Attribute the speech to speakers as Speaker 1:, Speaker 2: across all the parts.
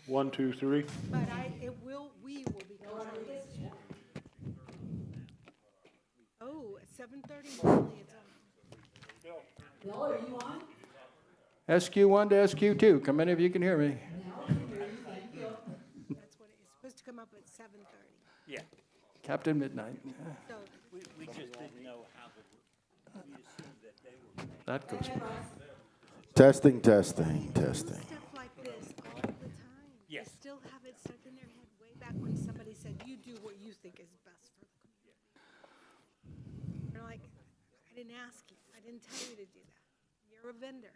Speaker 1: 1, 2, 3.
Speaker 2: But we will be controlling it. Oh, at 7:30, normally it's on.
Speaker 3: Bill, are you on?
Speaker 4: SQ1 to SQ2, come in if you can hear me.
Speaker 3: Now I can hear you, thank you.
Speaker 2: That's what it's supposed to come up at 7:30.
Speaker 5: Yeah,
Speaker 4: Captain Midnight,
Speaker 2: So,
Speaker 5: we just didn't know how we assumed that they were paying.
Speaker 4: that goes.
Speaker 6: Testing, testing, testing.
Speaker 2: stuff like this all the time.
Speaker 5: Yes.
Speaker 2: They still have it stuck in their head way back when somebody said, you do what you think is best for the community. They're like, I didn't ask you. I didn't tell you to do that. You're a vendor.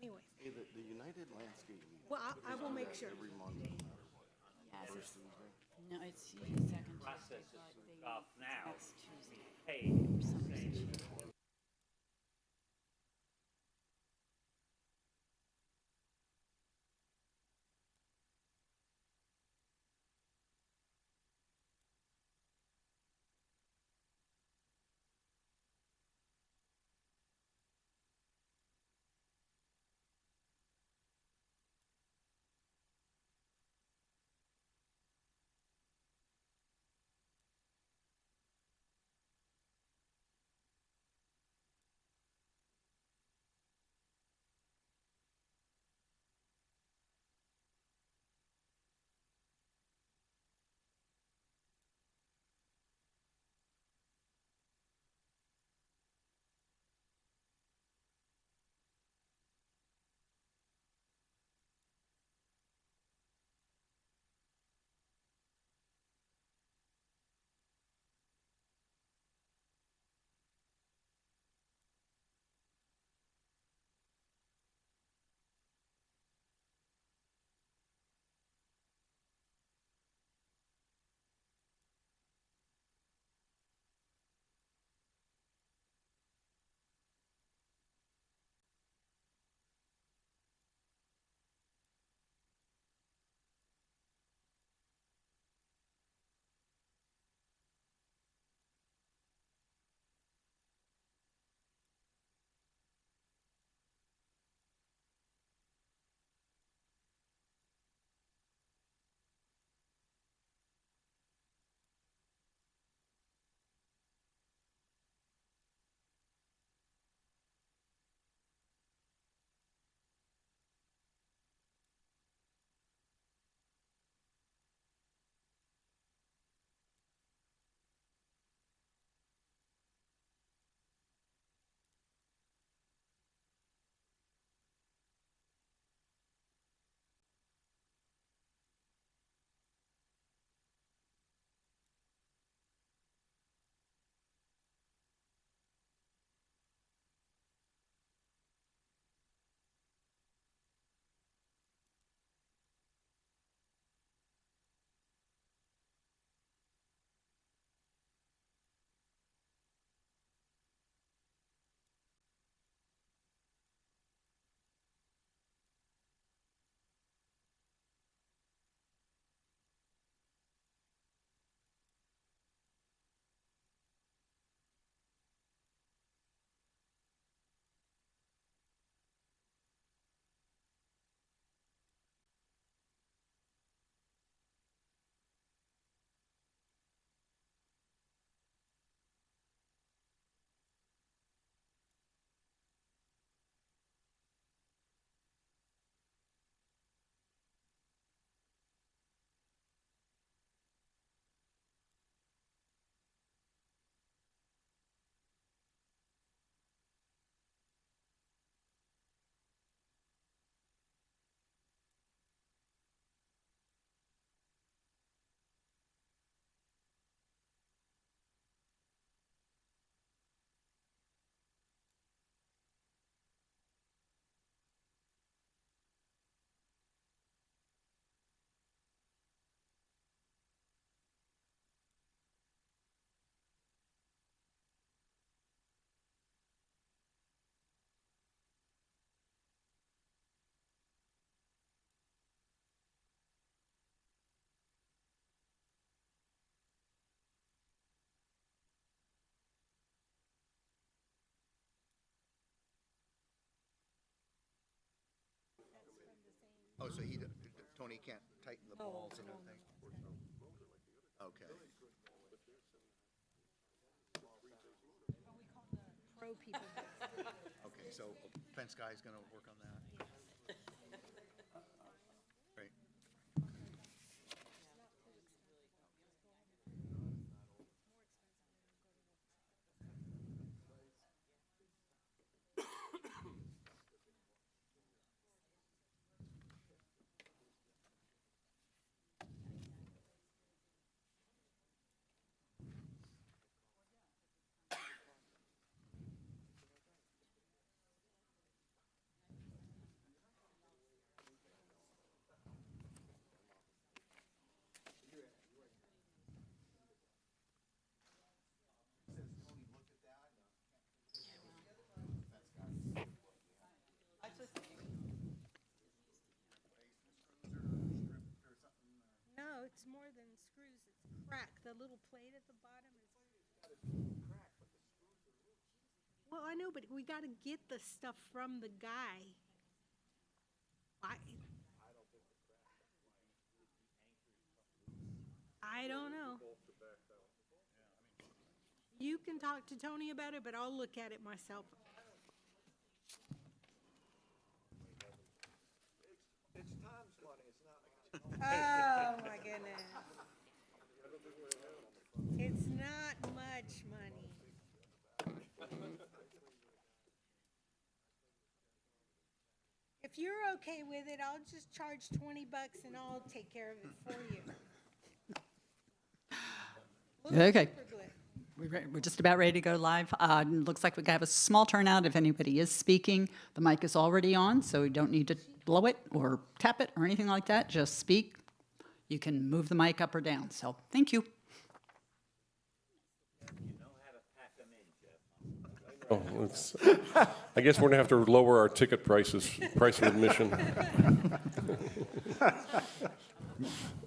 Speaker 2: Anyways,
Speaker 6: Hey, the United Landscape meeting
Speaker 2: well, I will make sure.
Speaker 6: every month, no matter what.
Speaker 7: Yes,
Speaker 6: First Tuesday.
Speaker 7: no, it's usually second
Speaker 5: Process
Speaker 7: Tuesday, but
Speaker 5: is
Speaker 7: they,
Speaker 5: off now.
Speaker 7: next Tuesday.
Speaker 5: Hey,
Speaker 7: For some reason.
Speaker 6: Oh, so he,
Speaker 1: Tony can't tighten the balls and everything? Okay.
Speaker 2: Pro people.
Speaker 1: Okay, so fence guy's gonna work on that? Great.
Speaker 2: No, it's more than screws, it's crack. The little plate at the bottom is. Well, I know, but we gotta get the stuff from the guy. I don't know. You can talk to Tony about it, but I'll look at it myself. Oh, my goodness. It's not much money. If you're okay with it, I'll just charge $20 and I'll take care of it for you.
Speaker 8: Okay.
Speaker 2: Super glue.
Speaker 8: We're just about ready to go live. Looks like we have a small turnout. If anybody is speaking, the mic is already on, so you don't need to blow it or tap it or anything like that. Just speak. You can move the mic up or down. So thank you.
Speaker 9: Oh, I guess we're gonna have to lower our ticket prices, price of admission.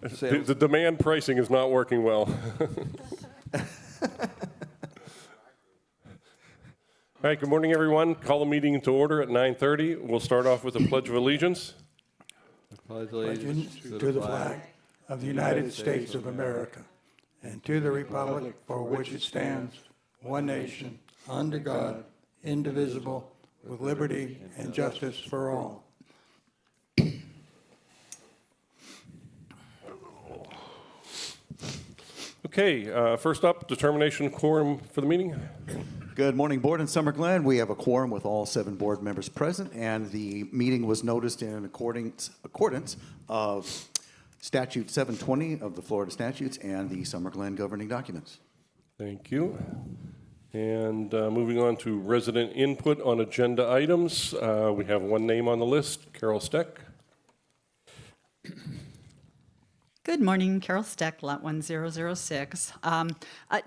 Speaker 9: The demand pricing is not working well. All right, good morning, everyone. Call the meeting to order at 9:30. We'll start off with a Pledge of Allegiance.
Speaker 4: Pledge allegiance
Speaker 10: to the flag of the United States of America and to the republic for which it stands, one nation, under God, indivisible, with liberty and justice for all.
Speaker 9: Okay, first up, determination quorum for the meeting.
Speaker 1: Good morning, Board in Summer Glen. We have a quorum with all 7 board members present, and the meeting was noticed in accordance of Statute 720 of the Florida Statutes and the Summer Glen governing documents.
Speaker 9: Thank you. And moving on to resident input on agenda items. We have one name on the list, Carol Steck.
Speaker 8: Good morning, Carol Steck, Lot 1006.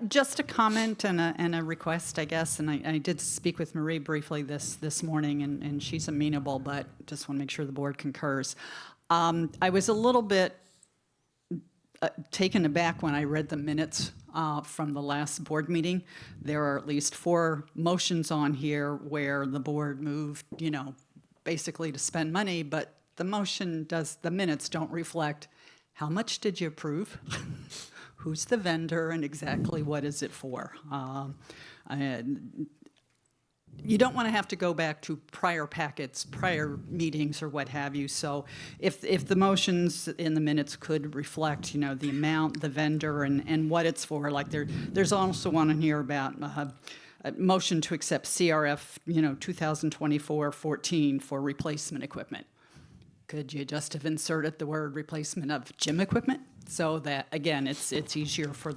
Speaker 8: Just a comment and a request, I guess, and I did speak with Marie briefly this morning, and she's amenable, but just want to make sure the board concurs. I was a little bit taken aback when I read the minutes from the last board meeting. There are at least 4 motions on here where the board moved, basically to spend money, but the minutes don't reflect how much did you approve, who's the vendor, and exactly what is it for. You don't want to have to go back to prior packets, prior meetings, or what have you. So if the motions in the minutes could reflect, the amount, the vendor, and what it's for, like there's also one in here about a motion to accept CRF, 2024-14 for replacement equipment. Could you just have inserted the word replacement of gym equipment? So that, again, it's easier for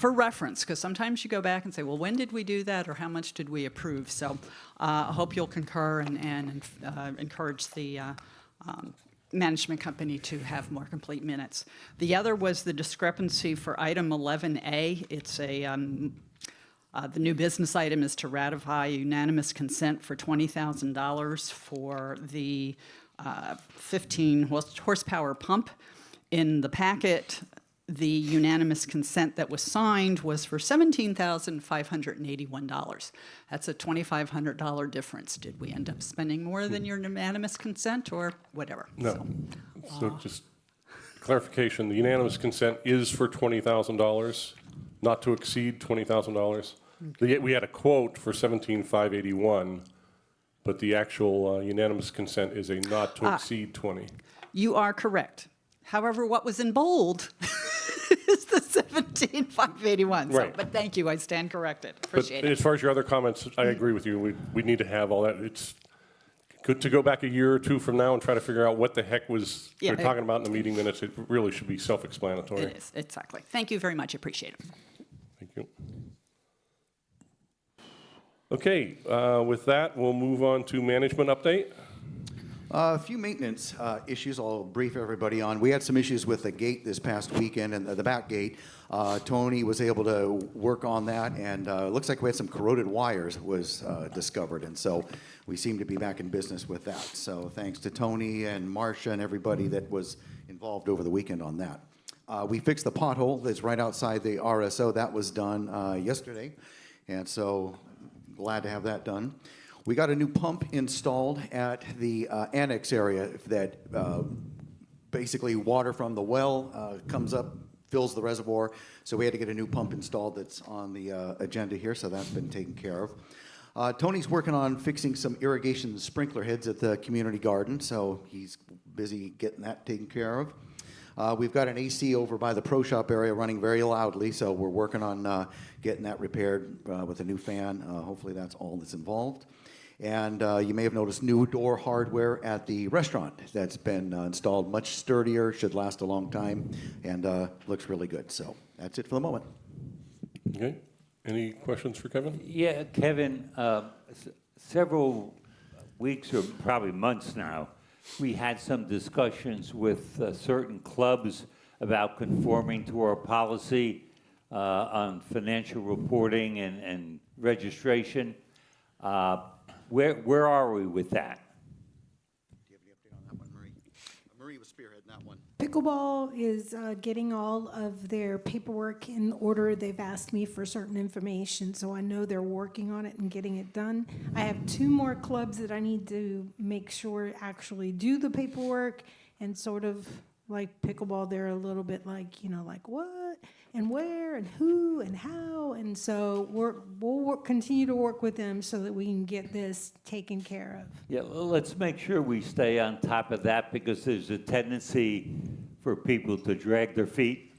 Speaker 8: reference, because sometimes you go back and say, well, when did we do that, or how much did we approve? So I hope you'll concur and encourage the management company to have more complete minutes. The other was the discrepancy for item 11A. It's the new business item is to ratify unanimous consent for $20,000 for the 15 horsepower pump. In the packet, the unanimous consent that was signed was for $17,581. That's a $2,500 difference. Did we end up spending more than your unanimous consent, or whatever?
Speaker 9: No,
Speaker 8: So,
Speaker 9: So just clarification, the unanimous consent is for $20,000, not to exceed $20,000. We had a quote for 17,581, but the actual unanimous consent is a not to exceed 20.
Speaker 8: You are correct. However, what was in bold is the 17,581.
Speaker 9: Right.
Speaker 8: But thank you, I stand corrected.
Speaker 9: But
Speaker 8: Appreciate it.
Speaker 9: as far as your other comments, I agree with you. We need to have all that. It's good to go back a year or two from now and try to figure out what the heck was
Speaker 8: Yeah.
Speaker 9: they're talking about in the meeting minutes. It really should be self-explanatory.
Speaker 8: It is, exactly. Thank you very much, appreciate it.
Speaker 9: Thank you. Okay, with that, we'll move on to management update.
Speaker 1: A few maintenance issues I'll brief everybody on. We had some issues with the gate this past weekend, and the back gate. Tony was able to work on that, and it looks like we had some corroded wires was discovered, and so we seem to be back in business with that. So thanks to Tony and Marcia and everybody that was involved over the weekend on that. We fixed the pothole that's right outside the RSO. That was done yesterday, and so glad to have that done. We got a new pump installed at the annex area that basically water from the well comes up, fills the reservoir. So we had to get a new pump installed that's on the agenda here, so that's been taken care of. Tony's working on fixing some irrigation sprinkler heads at the community garden, so he's busy getting that taken care of. We've got an AC over by the pro shop area running very loudly, so we're working on getting that repaired with a new fan. Hopefully that's all that's involved. And you may have noticed new door hardware at the restaurant that's been installed, much sturdier, should last a long time, and looks really good. So that's it for the moment.
Speaker 9: Okay, any questions for Kevin?
Speaker 5: Yeah, Kevin, several weeks or probably months now, we had some discussions with certain clubs about conforming to our policy on financial reporting and registration. Where are we with that?
Speaker 1: Do you have any update on that one, Marie? Marie was spearheading that one.
Speaker 2: Pickleball is getting all of their paperwork in order. They've asked me for certain information, so I know they're working on it and getting it done. I have 2 more clubs that I need to make sure actually do the paperwork, and sort of like pickleball, they're a little bit like, like what and where and who and how, and so we'll continue to work with them so that we can get this taken care of.
Speaker 5: Yeah, well, let's make sure we stay on top of that, because there's a tendency for people to drag their feet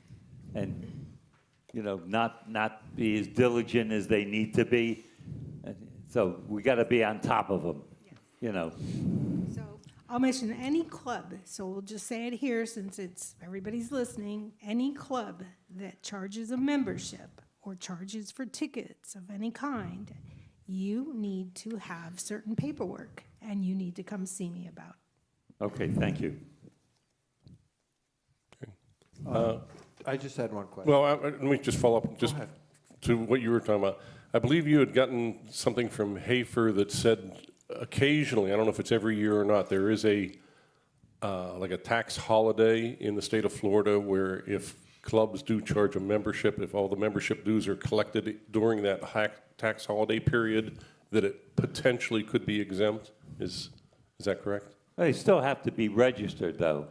Speaker 5: and, not be as diligent as they need to be. And so we got to be on top of them,
Speaker 2: So I'll mention any club, so we'll just say it here since everybody's listening, any club that charges a membership or charges for tickets of any kind, you need to have certain paperwork, and you need to come see me about.
Speaker 5: Okay, thank you.
Speaker 4: I just had one question.
Speaker 9: Well, let me just follow up just to what you were talking about. I believe you had gotten something from Hafer that said occasionally, I don't know if it's every year or not, there is like a tax holiday in the state of Florida where if clubs do charge a membership, if all the membership dues are collected during that tax holiday period, that it potentially could be exempt. Is that correct?
Speaker 5: They still have to be registered, though.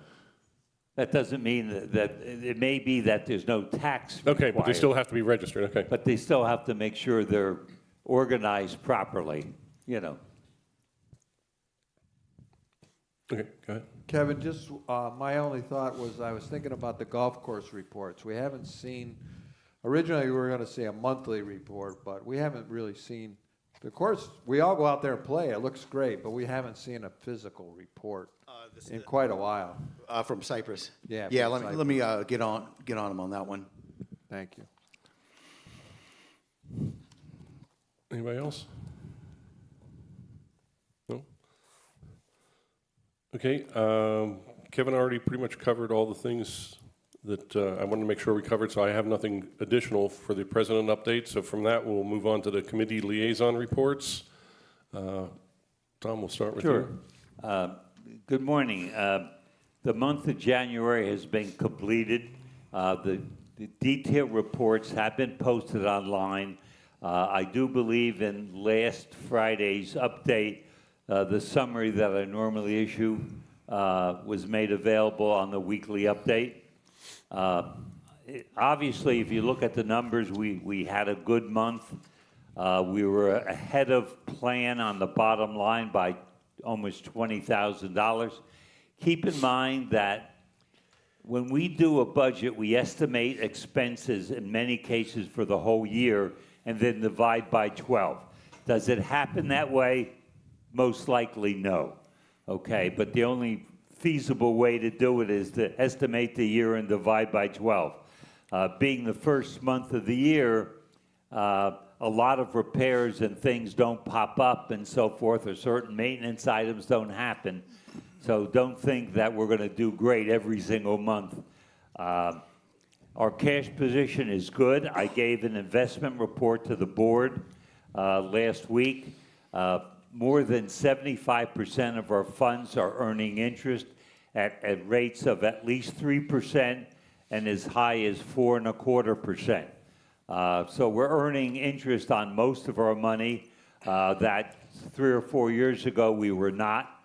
Speaker 5: That doesn't mean that it may be that there's no tax
Speaker 9: Okay, but they
Speaker 5: required,
Speaker 9: still have to be registered, okay.
Speaker 5: but they still have to make sure they're organized properly,
Speaker 9: Okay, go ahead.
Speaker 4: Kevin, just my only thought was I was thinking about the golf course reports. We haven't seen, originally we were going to see a monthly report, but we haven't really seen, the course, we all go out there and play. It looks great, but we haven't seen a physical report in quite a while.
Speaker 1: From Cyprus.
Speaker 4: Yeah,
Speaker 1: Yeah,
Speaker 4: from
Speaker 1: let me get on him on that one.
Speaker 4: Thank you.
Speaker 9: Anybody else? No? Okay, Kevin already pretty much covered all the things that I wanted to make sure we covered, so I have nothing additional for the president update. So from that, we'll move on to the committee liaison reports. Tom, we'll start with you.
Speaker 5: Sure. Good morning. The month of January has been completed. The detailed reports have been posted online. I do believe in last Friday's update, the summary that I normally issue was made available on the weekly update. Obviously, if you look at the numbers, we had a good month. We were ahead of plan on the bottom line by almost $20,000. Keep in mind that when we do a budget, we estimate expenses in many cases for the whole year and then divide by 12. Does it happen that way? Most likely no. Okay, but the only feasible way to do it is to estimate the year and divide by 12. Being the first month of the year, a lot of repairs and things don't pop up and so forth, or certain maintenance items don't happen. So don't think that we're going to do great every single month. Our cash position is good. I gave an investment report to the board last week. More than 75% of our funds are earning interest at rates of at least 3% and as high as 4.25%. So we're earning interest on most of our money that 3 or 4 years ago we were not.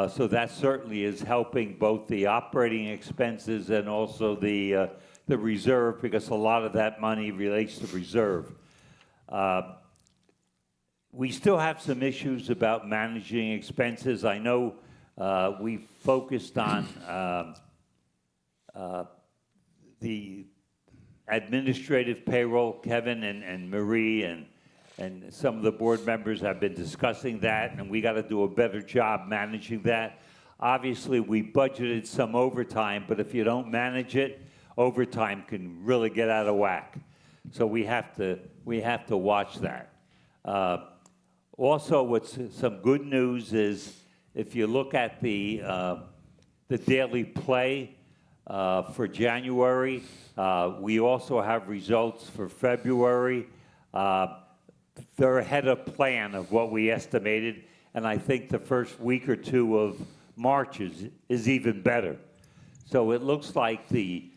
Speaker 5: So that certainly is helping both the operating expenses and also the reserve, because a lot of that money relates to reserve. We still have some issues about managing expenses. I know we focused on the administrative payroll. Kevin and Marie and some of the board members have been discussing that, and we got to do a better job managing that. Obviously, we budgeted some overtime, but if you don't manage it, overtime can really get out of whack. So we have to watch that. Also, what's some good news is if you look at the daily play for January, we also have results for February. They're ahead of plan of what we estimated, and I think the first week or two of March is even better. So it looks like the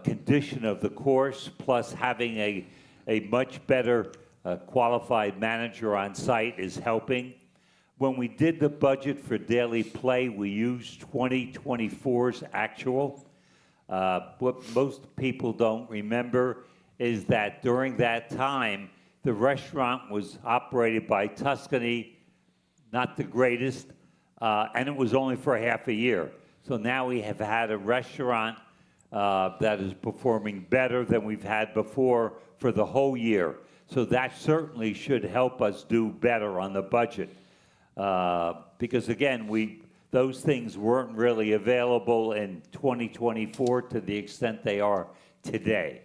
Speaker 5: condition of the course, plus having a much better qualified manager on site, is helping. When we did the budget for daily play, we used 2024's actual. What most people don't remember is that during that time, the restaurant was operated by Tuscany, not the greatest, and it was only for half a year. So now we have had a restaurant that is performing better than we've had before for the whole year. So that certainly should help us do better on the budget. Because again, those things weren't really available in 2024 to the extent they are today.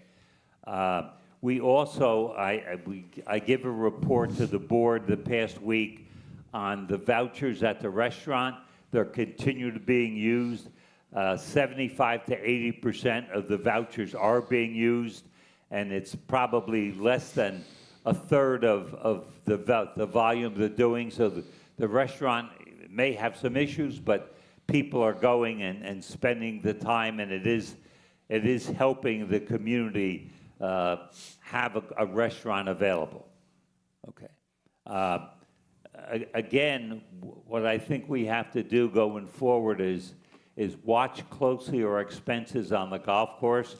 Speaker 5: We also, I give a report to the board the past week on the vouchers at the restaurant. They're continued being used. 75 to 80% of the vouchers are being used, and it's probably less than a third of the volume they're doing. So the restaurant may have some issues, but people are going and spending the time, and it is helping the community have a restaurant available. Okay. Again, what I think we have to do going forward is watch closely our expenses on the golf course.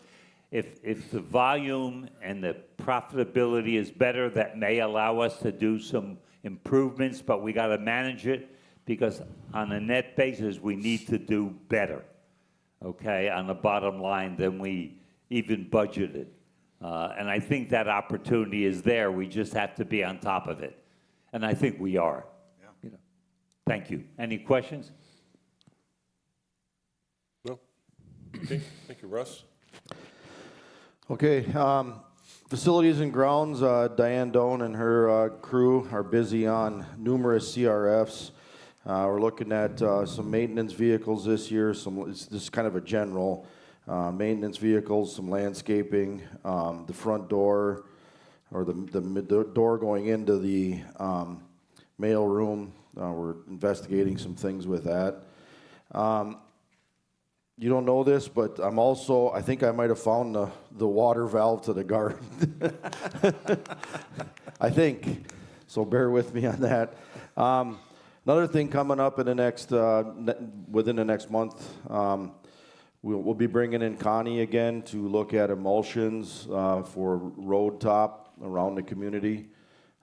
Speaker 5: If the volume and the profitability is better, that may allow us to do some improvements, but we got to manage it, because on a net basis, we need to do better, okay, on the bottom line than we even budgeted. And I think that opportunity is there. We just have to be on top of it. And I think we are. Yeah. You know. Thank you. Any questions?
Speaker 9: No? Okay, thank you, Russ.
Speaker 6: Okay, facilities and grounds, Diane Doan and her crew are busy on numerous CRFs. We're looking at some maintenance vehicles this year. This is kind of a general maintenance vehicles, some landscaping, the front door, or the door going into the mail room. We're investigating some things with that. You don't know this, but I think I might have found the water valve to the garden. I think, so bear with me on that. Another thing coming up in the next, within the next month, we'll be bringing in Connie again to look at emulsions for road top around the community.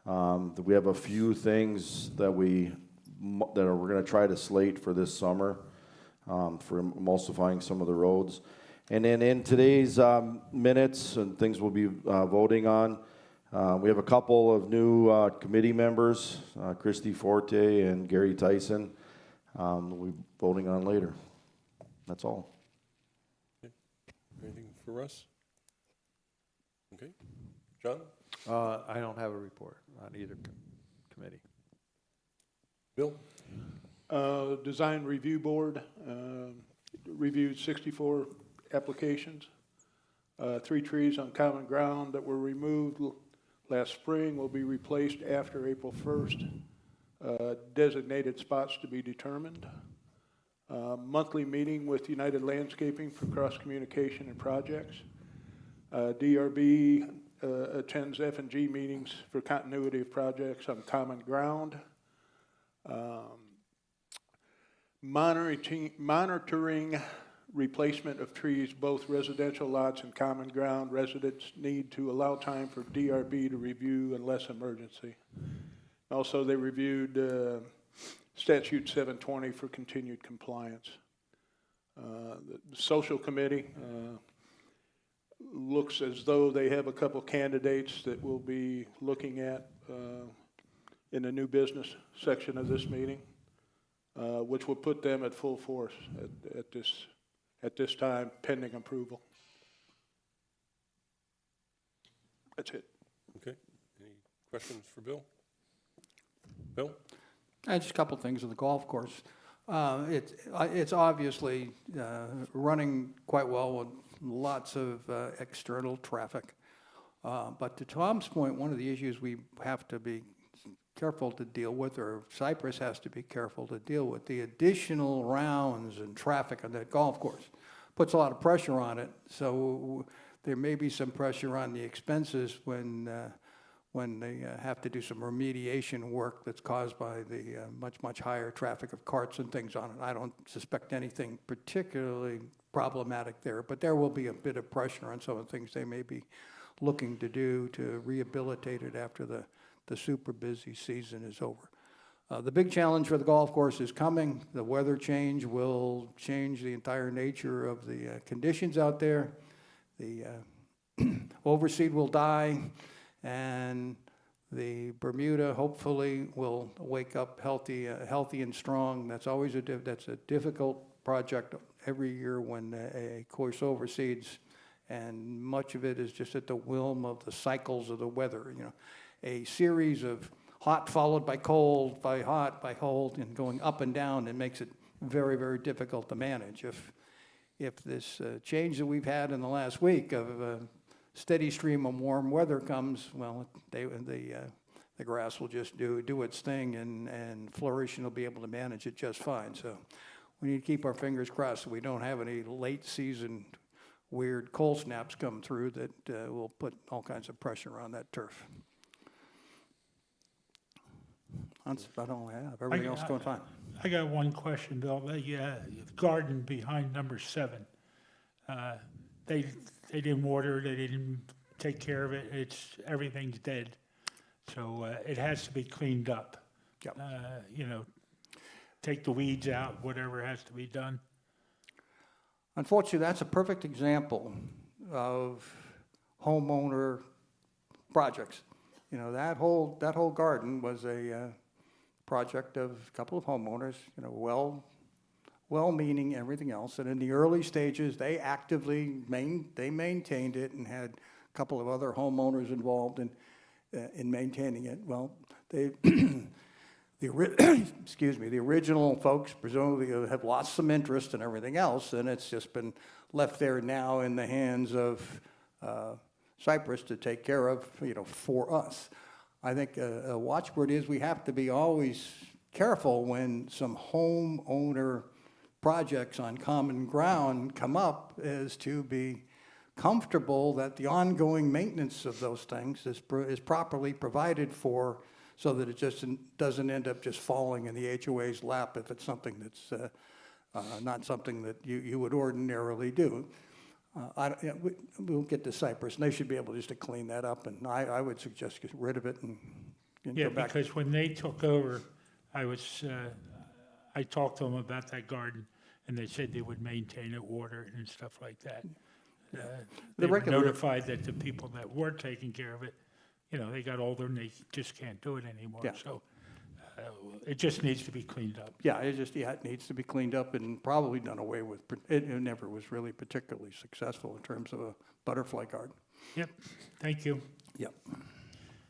Speaker 6: We have a few things that we're going to try to slate for this summer for emulsifying some of the roads. And then in today's minutes and things we'll be voting on, we have a couple of new committee members, Christy Forte and Gary Tyson. We'll be voting on later. That's all.
Speaker 9: Anything for Russ? Okay. John?
Speaker 4: I don't have a report on either committee.
Speaker 9: Bill?
Speaker 10: Design Review Board reviewed 64 applications. 3 trees on common ground that were removed last spring will be replaced after April 1st. Designated spots to be determined. Monthly meeting with United Landscaping for cross-communication and projects. DRB attends F&G meetings for continuity of projects on common ground. Monitoring replacement of trees, both residential lots and common ground. Residents need to allow time for DRB to review unless emergency. Also, they reviewed Statute 720 for continued compliance. The Social Committee looks as though they have a couple candidates that we'll be looking at in the new business section of this meeting, which will put them at full force at this time, pending approval. That's it.
Speaker 9: Okay. Any questions for Bill? Bill?
Speaker 10: Just a couple of things on the golf course. It's obviously running quite well with lots of external traffic. But to Tom's point, one of the issues we have to be careful to deal with, or Cypress has to be careful to deal with, the additional rounds and traffic on that golf course puts a lot of pressure on it. So there may be some pressure on the expenses when they have to do some remediation work that's caused by the much higher traffic of carts and things on it. I don't suspect anything particularly problematic there, but there will be a bit of pressure on some of the things they may be looking to do to rehabilitate it after the super busy season is over. The big challenge for the golf course is coming. The weather change will change the entire nature of the conditions out there. The overseed will die, and the Bermuda hopefully will wake up healthy and strong. That's always a difficult project every year when a course overseeds, and much of it is just at the whim of the cycles of the weather. You know, a series of hot followed by cold, by hot, by cold, and going up and down, it makes it very, very difficult to manage. If this change that we've had in the last week of a steady stream of warm weather comes, well, the grass will just do its thing and flourish, and it'll be able to manage it just fine. So we need to keep our fingers crossed so we don't have any late season weird cold snaps come through that will put all kinds of pressure on that turf. That's about all I have. Everything else is going fine.
Speaker 11: I got one question, Bill. The garden behind number 7, they didn't water it, they didn't take care of it. Everything's dead, so it has to be cleaned up.
Speaker 10: Yep.
Speaker 11: Take the weeds out, whatever has to be done.
Speaker 10: Unfortunately, that's a perfect example of homeowner projects. You know, that whole garden was a project of a couple of homeowners, well-meaning, everything else. And in the early stages, they actively maintained it and had a couple of other homeowners involved in maintaining it. Well, the original folks presumably have lost some interest in everything else, and it's just been left there now in the hands of Cypress to take care of, for us. I think a watchword is we have to be always careful when some homeowner projects on common ground come up, is to be comfortable that the ongoing maintenance of those things is properly provided for, so that it just doesn't end up just falling in the HOA's lap if it's something that's not something that you would ordinarily do. We'll get to Cypress, and they should be able just to clean that up, and I would suggest get rid of it and
Speaker 11: Yeah,
Speaker 10: go back.
Speaker 11: because when they took over, I talked to them about that garden, and they said they would maintain it, water it, and stuff like that. They were
Speaker 10: regular-
Speaker 11: notified that the people that were taking care of it, they got older and they just can't do it anymore.
Speaker 10: Yeah.
Speaker 11: So it just needs to be cleaned up.
Speaker 10: Yeah, it needs to be cleaned up and probably done away with. It never was really particularly successful in terms of a butterfly garden.
Speaker 11: Yep, thank you.
Speaker 10: Yep.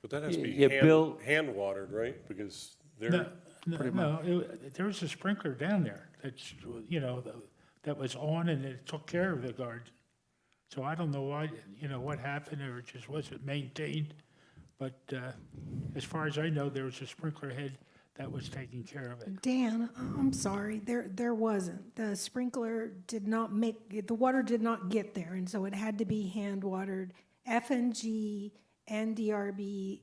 Speaker 9: But that has to be
Speaker 5: Yeah, Bill-
Speaker 9: hand watered, right? Because
Speaker 11: No,
Speaker 9: they're,
Speaker 11: there was a sprinkler down there that's, that was on and it took care of the garden. So I don't know why, what happened, or it just wasn't maintained. But as far as I know, there was a sprinkler head that was taking care of it.
Speaker 2: Dan, I'm sorry, there wasn't. The sprinkler did not the water did not get there, and so it had to be hand watered. FNG and DRB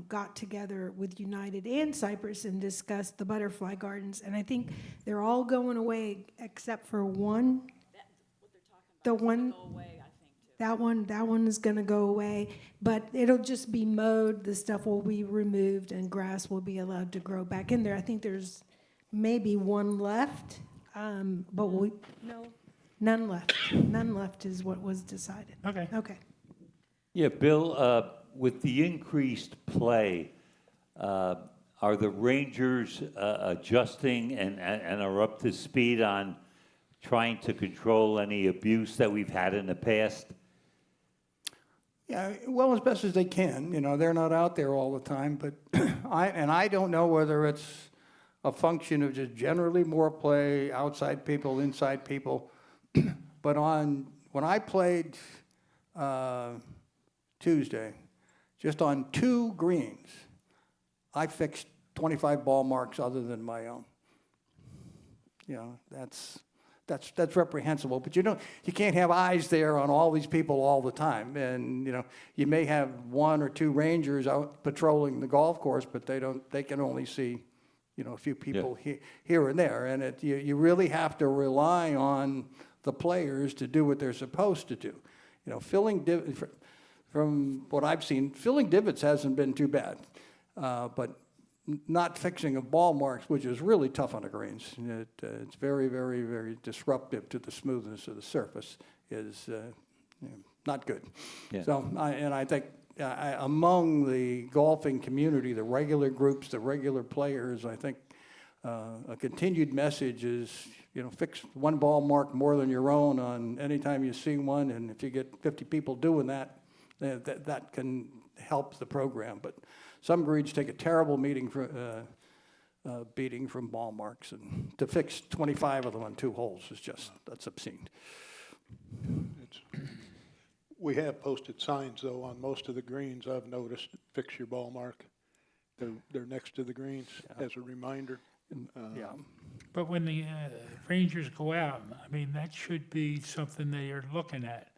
Speaker 2: got together with United and Cypress and discussed the butterfly gardens, and I think they're all going away except for one. The one. That one is gonna go away, but it'll just be mowed, the stuff will be removed, and grass will be allowed to grow back in there. I think there's maybe one left, but none left. None left is what was decided.
Speaker 11: Okay.
Speaker 2: Okay.
Speaker 5: Yeah, Bill, with the increased play, are the Rangers adjusting and are up to speed on trying to control any abuse that we've had in the past?
Speaker 10: Yeah, well, as best as they can. They're not out there all the time, but I don't know whether it's a function of just generally more play, outside people, inside people. But when I played Tuesday, just on 2 greens, I fixed 25 ball marks other than my own. That's reprehensible, but you can't have eyes there on all these people all the time. And, you may have 1 or 2 rangers out patrolling the golf course, but they can only see, a few people here and there. And you really have to rely on the players to do what they're supposed to do. From what I've seen, filling divots hasn't been too bad. But not fixing of ball marks, which is really tough on the greens. It's very, very, very disruptive to the smoothness of the surface, is not good.
Speaker 5: Yeah.
Speaker 10: So, I think among the golfing community, the regular groups, the regular players, I think a continued message is, fix 1 ball mark more than your own on any time you see one, and if you get 50 people doing that, that can help the program. But some greens take a terrible beating from ball marks, and to fix 25 of them on 2 holes is that's obscene.
Speaker 12: We have posted signs, though, on most of the greens, I've noticed, fix your ball mark. They're next to the greens as a reminder.
Speaker 10: Yeah.
Speaker 11: But when the Rangers go out, that should be something they are looking at.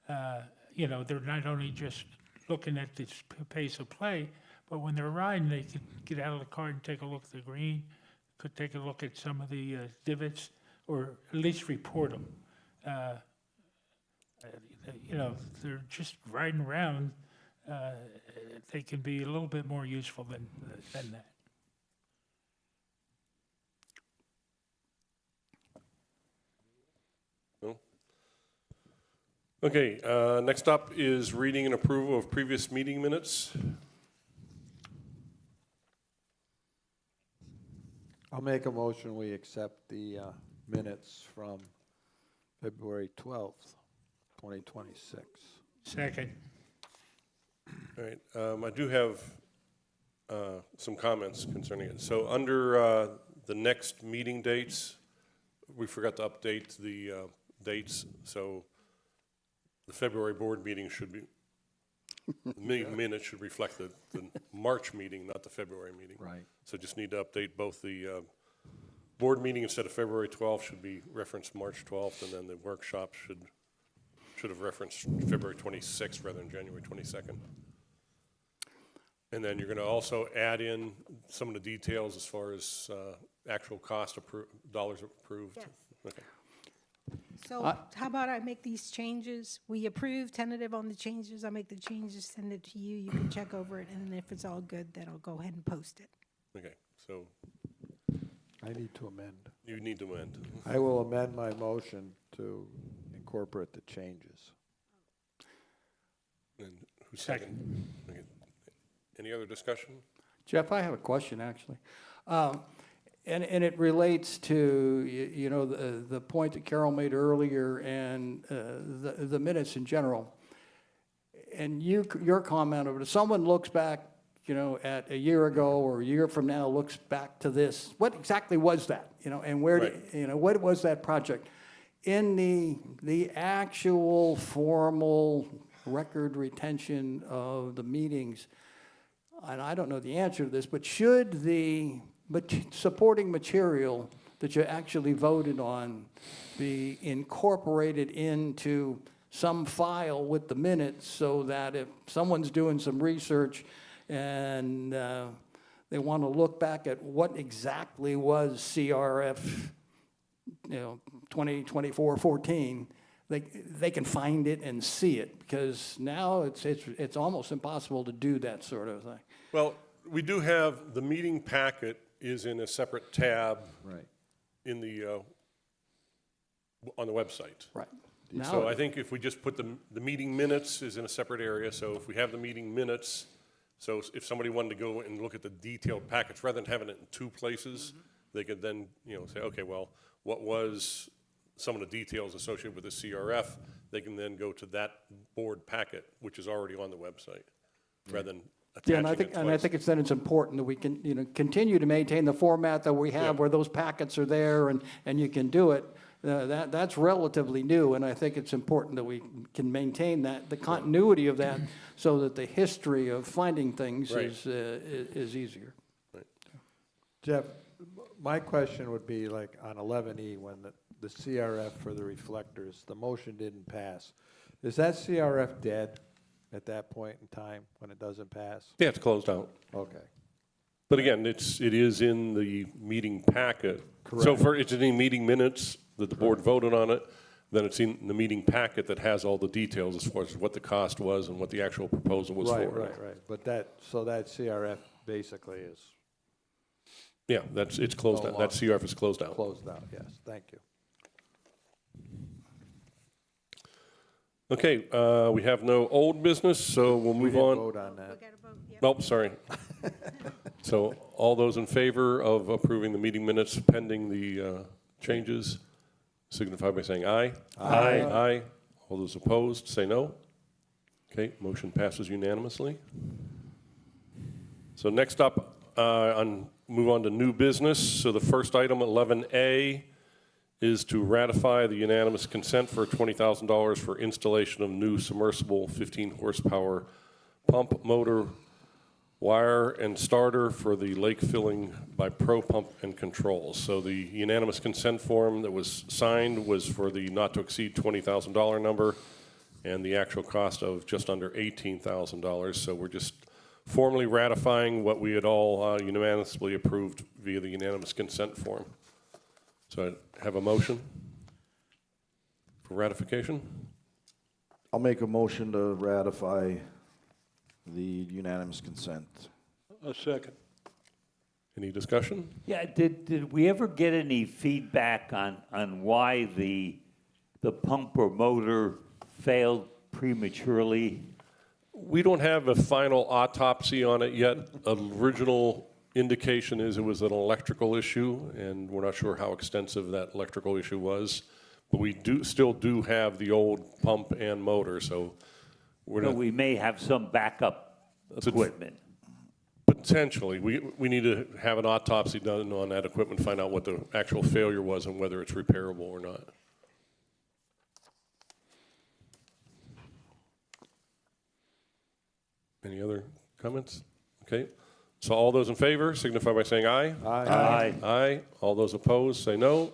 Speaker 11: They're not only just looking at this pace of play, but when they're riding, they could get out of the car and take a look at the green, could take a look at some of the divots, or at least report them. They're just riding around. They can be a little bit more useful than that.
Speaker 9: no? Okay, next up is reading and approval of previous meeting minutes.
Speaker 4: I'll make a motion, we accept the minutes from February 12th, 2026.
Speaker 11: Second.
Speaker 9: All right, I do have some comments concerning it. So under the next meeting dates, we forgot to update the dates, so the February board meeting should be, the minutes should reflect the March meeting, not the February meeting.
Speaker 4: Right.
Speaker 9: So just need to update both the board meeting instead of February 12th should be referenced March 12th, and then the workshop should have referenced February 26th rather than January 22nd. And then you're going to also add in some of the details as far as actual cost dollars approved?
Speaker 2: Yes.
Speaker 9: Okay.
Speaker 2: So how about I make these changes? We approve tentative on the changes. I make the changes, send it to you. You can check over it, and then if it's all good, then I'll go ahead and post it.
Speaker 9: Okay, so
Speaker 4: I need to amend.
Speaker 9: you need to amend.
Speaker 4: I will amend my motion to incorporate the changes.
Speaker 9: And who's second? Okay. Any other discussion?
Speaker 10: Jeff, I have a question, actually. And it relates to, you know, the point that Carol made earlier and the minutes in general. And your comment of it, if someone looks back, you know, at a year ago or a year from now, looks back to this, what exactly was that? You know, and where,
Speaker 9: Right.
Speaker 10: you know, what was that project? In the actual formal record retention of the meetings, and I don't know the answer to this, but should the supporting material that you actually voted on be incorporated into some file with the minutes so that if someone's doing some research and they want to look back at what exactly was CRF, you know, 2024-14, they can find it and see it, because now it's almost impossible to do that sort of thing.
Speaker 9: Well, we do have, the meeting packet is in a separate tab
Speaker 4: Right.
Speaker 9: in the, on the website.
Speaker 10: Right.
Speaker 9: So
Speaker 10: Now,
Speaker 9: I think if we just put the meeting minutes is in a separate area, so if we have the meeting minutes, so if somebody wanted to go and look at the detailed packets, rather than having it in two places, they could then, you know, say, okay, well, what was some of the details associated with the CRF? They can then go to that board packet, which is already on the website, rather than
Speaker 10: yeah,
Speaker 9: attaching it twice.
Speaker 10: I think it's important that we can, you know, continue to maintain the format that we have
Speaker 9: Yeah.
Speaker 10: where those packets are there and you can do it. That's relatively new, and I think it's important that we can maintain that, the continuity of that, so that the history of finding things
Speaker 9: Right.
Speaker 10: is easier.
Speaker 4: Jeff, my question would be like on 11E, when the CRF for the reflectors, the motion didn't pass. Is that CRF dead at that point in time when it doesn't pass?
Speaker 9: Yeah, it's closed out.
Speaker 4: Okay.
Speaker 9: But again, it is in the meeting packet. So
Speaker 4: Correct.
Speaker 9: it's in the meeting minutes that the board voted on it, then it's in the meeting packet that has all the details as far as what the cost was and what the actual proposal was for.
Speaker 4: Right. But so that CRF basically is
Speaker 9: Yeah, it's closed
Speaker 4: No
Speaker 9: out. That CRF is closed out.
Speaker 4: closed out, yes, thank you.
Speaker 9: Okay, we have no old business, so we'll
Speaker 4: We
Speaker 9: move
Speaker 4: didn't
Speaker 9: on.
Speaker 4: vote on
Speaker 2: We
Speaker 4: that.
Speaker 2: got to vote, yep.
Speaker 9: Nope, sorry. So all those in favor of approving the meeting minutes pending the changes signify by saying aye. Aye. Aye. All those opposed, say no. Okay, motion passes unanimously. So next up, move on to new business. So the first item, 11A, is to ratify the unanimous consent for $20,000 for installation of new submersible 15-horsepower pump motor, wire, and starter for the lake filling by Pro Pump and Controls. So the unanimous consent form that was signed was for the not-to-exceed $20,000 number, and the actual cost of just under $18,000. So we're just formally ratifying what we had all unanimously approved via the unanimous consent form. So I have a motion for ratification.
Speaker 6: I'll make a motion to ratify the unanimous consent.
Speaker 12: A second.
Speaker 9: Any discussion?
Speaker 5: Yeah, did we ever get any feedback on why the pump or motor failed prematurely?
Speaker 9: We don't have a final autopsy on it yet. Original indication is it was an electrical issue, and we're not sure how extensive that electrical issue was. But we still do have the old pump and motor, so we're
Speaker 5: So
Speaker 9: not,
Speaker 5: we may have some backup equipment.
Speaker 9: potentially, we need to have an autopsy done on that equipment, find out what the actual failure was and whether it's repairable or not. Any other comments? Okay, so all those in favor signify by saying aye.
Speaker 5: Aye.
Speaker 9: Aye. All those opposed, say no.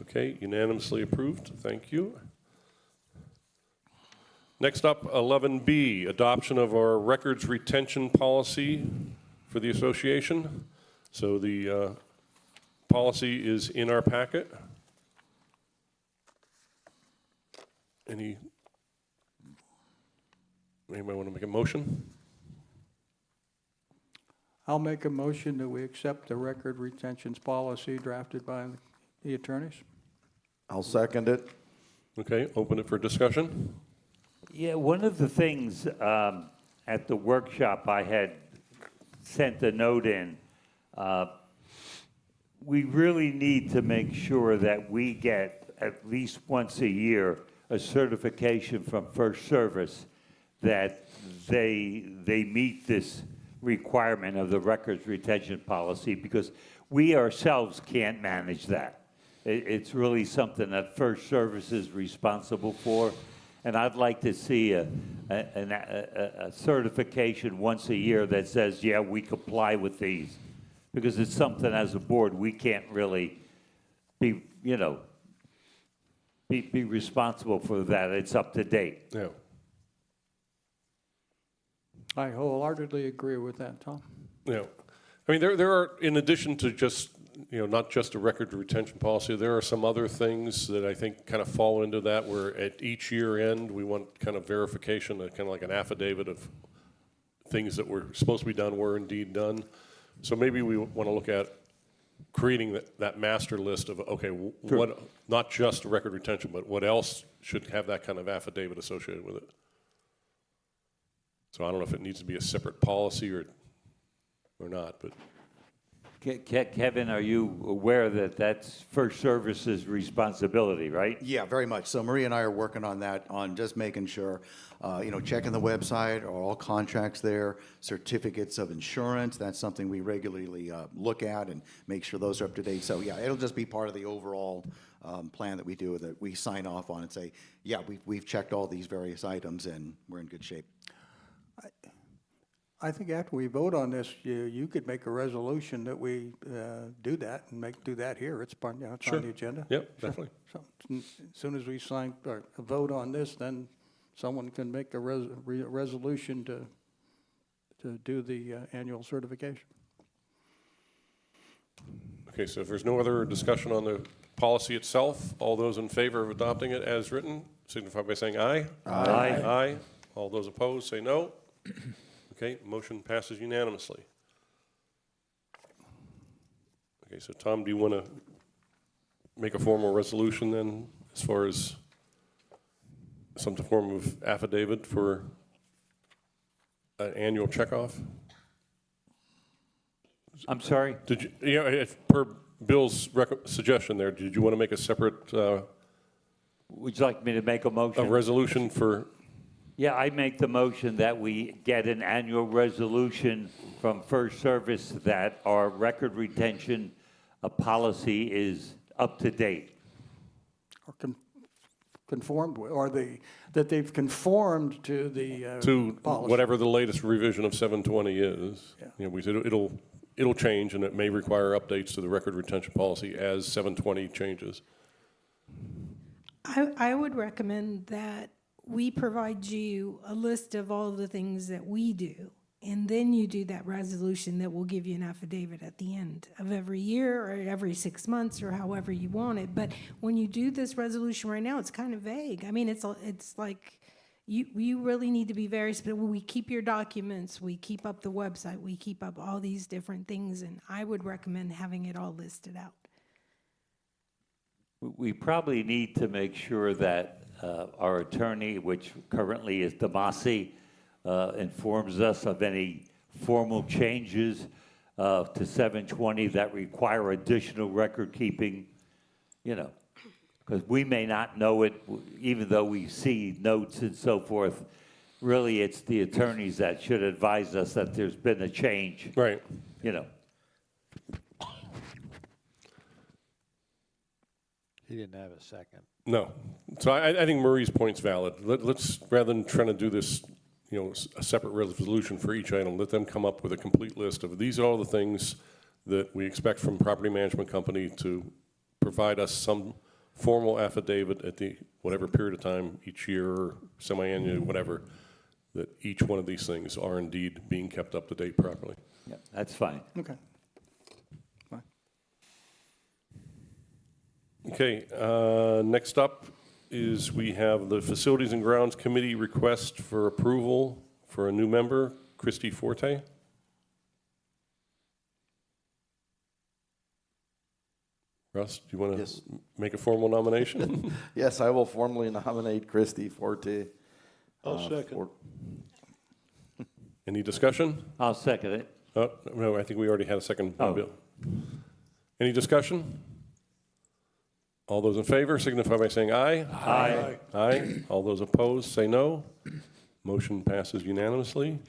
Speaker 9: Okay, unanimously approved. Thank you. Next up, 11B, adoption of our records retention policy for the association. So the policy is in our packet. Anybody want to make a motion?
Speaker 10: I'll make a motion that we accept the record retentions policy drafted by the attorneys.
Speaker 6: I'll second it.
Speaker 9: Okay, open it for discussion.
Speaker 5: Yeah, one of the things at the workshop I had sent a note in, we really need to make sure that we get at least once a year a certification from First Service that they meet this requirement of the records retention policy, because we ourselves can't manage that. It's really something that First Service is responsible for, and I'd like to see a certification once a year that says, yeah, we comply with these, because it's something as a board we can't really be, you know, be responsible for that. It's up to date.
Speaker 9: Yeah.
Speaker 10: I wholeheartedly agree with that, Tom.
Speaker 9: Yeah. I mean, there are, in addition to just, you know, not just a record retention policy, there are some other things that I think kind of fall into that, where at each year end, we want kind of verification, kind of like an affidavit of things that were supposed to be done were indeed done. So maybe we want to look at creating that master list of, okay, what, not just record retention, but what else should have that kind of affidavit associated with it. So I don't know if it needs to be a separate policy or not, but.
Speaker 5: Kevin, are you aware that that's First Service's responsibility, right?
Speaker 1: Yeah, very much. So Marie and I are working on that, on just making sure, you know, checking the website, are all contracts there, certificates of insurance, that's something we regularly look at and make sure those are up to date. So yeah, it'll just be part of the overall plan that we do, that we sign off on and say, yeah, we've checked all these various items and we're in good shape.
Speaker 10: I think after we vote on this, you could make a resolution that we do that and do that here. It's part, you know, it's
Speaker 9: Sure.
Speaker 10: on the agenda.
Speaker 9: Yep, definitely.
Speaker 10: So as soon as we sign or vote on this, then someone can make a resolution to do the annual certification.
Speaker 9: Okay, so if there's no other discussion on the policy itself, all those in favor of adopting it as written, signify by saying aye.
Speaker 5: Aye.
Speaker 9: Aye. All those opposed, say no. Okay, motion passes unanimously. Okay, so Tom, do you want to make a formal resolution then, as far as some form of affidavit for an annual checkoff?
Speaker 5: I'm sorry?
Speaker 9: Did you, you know, if per Bill's suggestion there, did you want to make a separate
Speaker 5: Would you like me to make a motion?
Speaker 9: resolution for?
Speaker 5: Yeah, I make the motion that we get an annual resolution from First Service that our record retention policy is up to date.
Speaker 10: Or conformed with, or that they've conformed to the
Speaker 9: To
Speaker 10: policy.
Speaker 9: whatever the latest revision of 720 is.
Speaker 10: Yeah.
Speaker 9: You know, we said it'll change, and it may require updates to the record retention policy as 720 changes.
Speaker 2: I would recommend that we provide you a list of all the things that we do, and then you do that resolution that will give you an affidavit at the end of every year or every 6 months or however you want it. But when you do this resolution right now, it's kind of vague. I mean, it's like you really need to be very specific. We keep your documents, we keep up the website, we keep up all these different things, and I would recommend having it all listed out.
Speaker 5: We probably need to make sure that our attorney, which currently is Damasi, informs us of any formal changes to 720 that require additional record keeping, you know, because we may not know it, even though we see notes and so forth. Really, it's the attorneys that should advise us that there's been a change.
Speaker 9: Right.
Speaker 5: You know.
Speaker 4: He didn't have a second.
Speaker 9: No. So I think Murray's point's valid. Let's, rather than trying to do this, you know, a separate resolution for each item, let them come up with a complete list of these are all the things that we expect from property management company to provide us some formal affidavit at the, whatever period of time, each year, or semi-annually, whatever, that each one of these things are indeed being kept up to date properly.
Speaker 5: Yeah, that's fine.
Speaker 1: Okay. Fine.
Speaker 9: Okay, next up is we have the Facilities and Grounds Committee request for approval for a new member, Christy Forte. Russ, do you want to
Speaker 6: Yes.
Speaker 9: make a formal nomination?
Speaker 6: Yes, I will formally nominate Christy Forte.
Speaker 12: I'll second.
Speaker 6: for-
Speaker 9: Any discussion?
Speaker 5: I'll second it.
Speaker 9: Oh, no, I think we already had a second.
Speaker 5: Oh.
Speaker 9: Bill. Any discussion? All those in favor signify by saying aye.
Speaker 5: Aye.
Speaker 9: Aye. All those opposed, say no. Motion passes unanimously.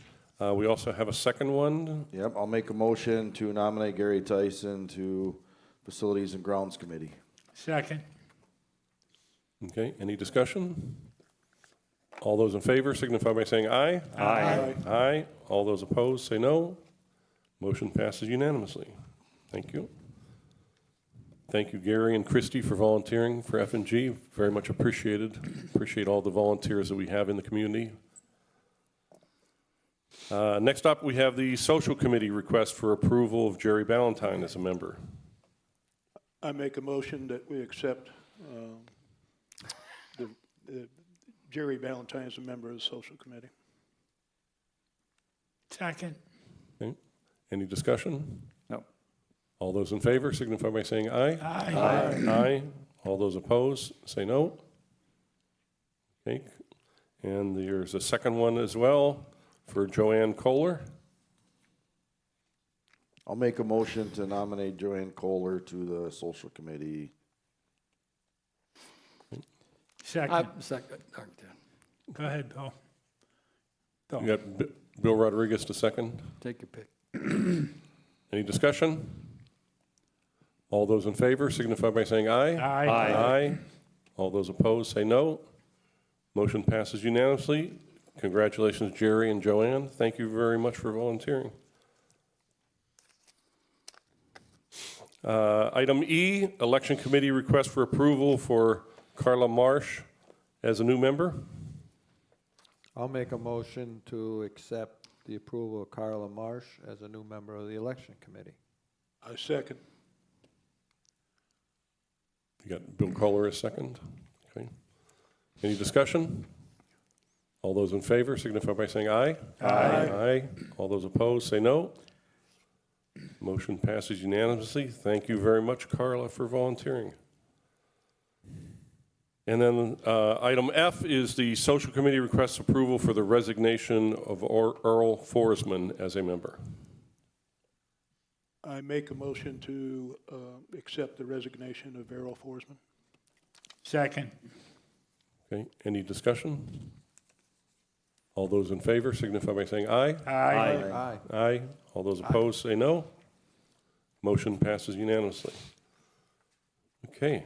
Speaker 9: We also have a second one.
Speaker 6: Yep, I'll make a motion to nominate Gary Tyson to Facilities and Grounds Committee.
Speaker 11: Second.
Speaker 9: Okay, any discussion? All those in favor signify by saying aye.
Speaker 5: Aye.
Speaker 9: Aye. All those opposed, say no. Motion passes unanimously. Thank you. Thank you, Gary and Christy, for volunteering for F&G. Very much appreciated. Appreciate all the volunteers that we have in the community. Next up, we have the Social Committee request for approval of Jerry Ballantyne as a member.
Speaker 12: I make a motion that we accept the Jerry Valentine as a member of the social committee.
Speaker 11: Second.
Speaker 9: Okay. Any discussion?
Speaker 5: No.
Speaker 9: All those in favor signify by saying aye.
Speaker 11: Aye.
Speaker 9: Aye. All those opposed, say no. Okay. And there's a second one as well for Joanne Kohler.
Speaker 6: I'll make a motion to nominate Joanne Kohler to the Social Committee.
Speaker 11: Second.
Speaker 10: Second.
Speaker 11: Go ahead, Bill.
Speaker 9: You got Bill Rodriguez to second.
Speaker 10: Take your pick.
Speaker 9: Any discussion? All those in favor signify by saying aye.
Speaker 11: Aye.
Speaker 9: Aye. All those opposed, say no. Motion passes unanimously. Congratulations, Jerry and Joanne. Thank you very much for volunteering. Item E, Election Committee request for approval for Carla Marsh as a new member.
Speaker 4: I'll make a motion to accept the approval of Carla Marsh as a new member of the Election Committee.
Speaker 12: I second.
Speaker 9: You got Bill Kohler as second. Okay. Any discussion? All those in favor signify by saying aye. Aye. Aye. All those opposed, say no. Motion passes unanimously. Thank you very much, Carla, for volunteering. And then item F is the Social Committee requests approval for the resignation of Earl Forsman as a member.
Speaker 12: I make a motion to accept the resignation of Errol Forsman.
Speaker 11: Second.
Speaker 9: Okay, any discussion? All those in favor signify by saying aye.
Speaker 11: Aye.
Speaker 4: Aye.
Speaker 9: Aye. All those opposed say no. Motion passes unanimously. Okay.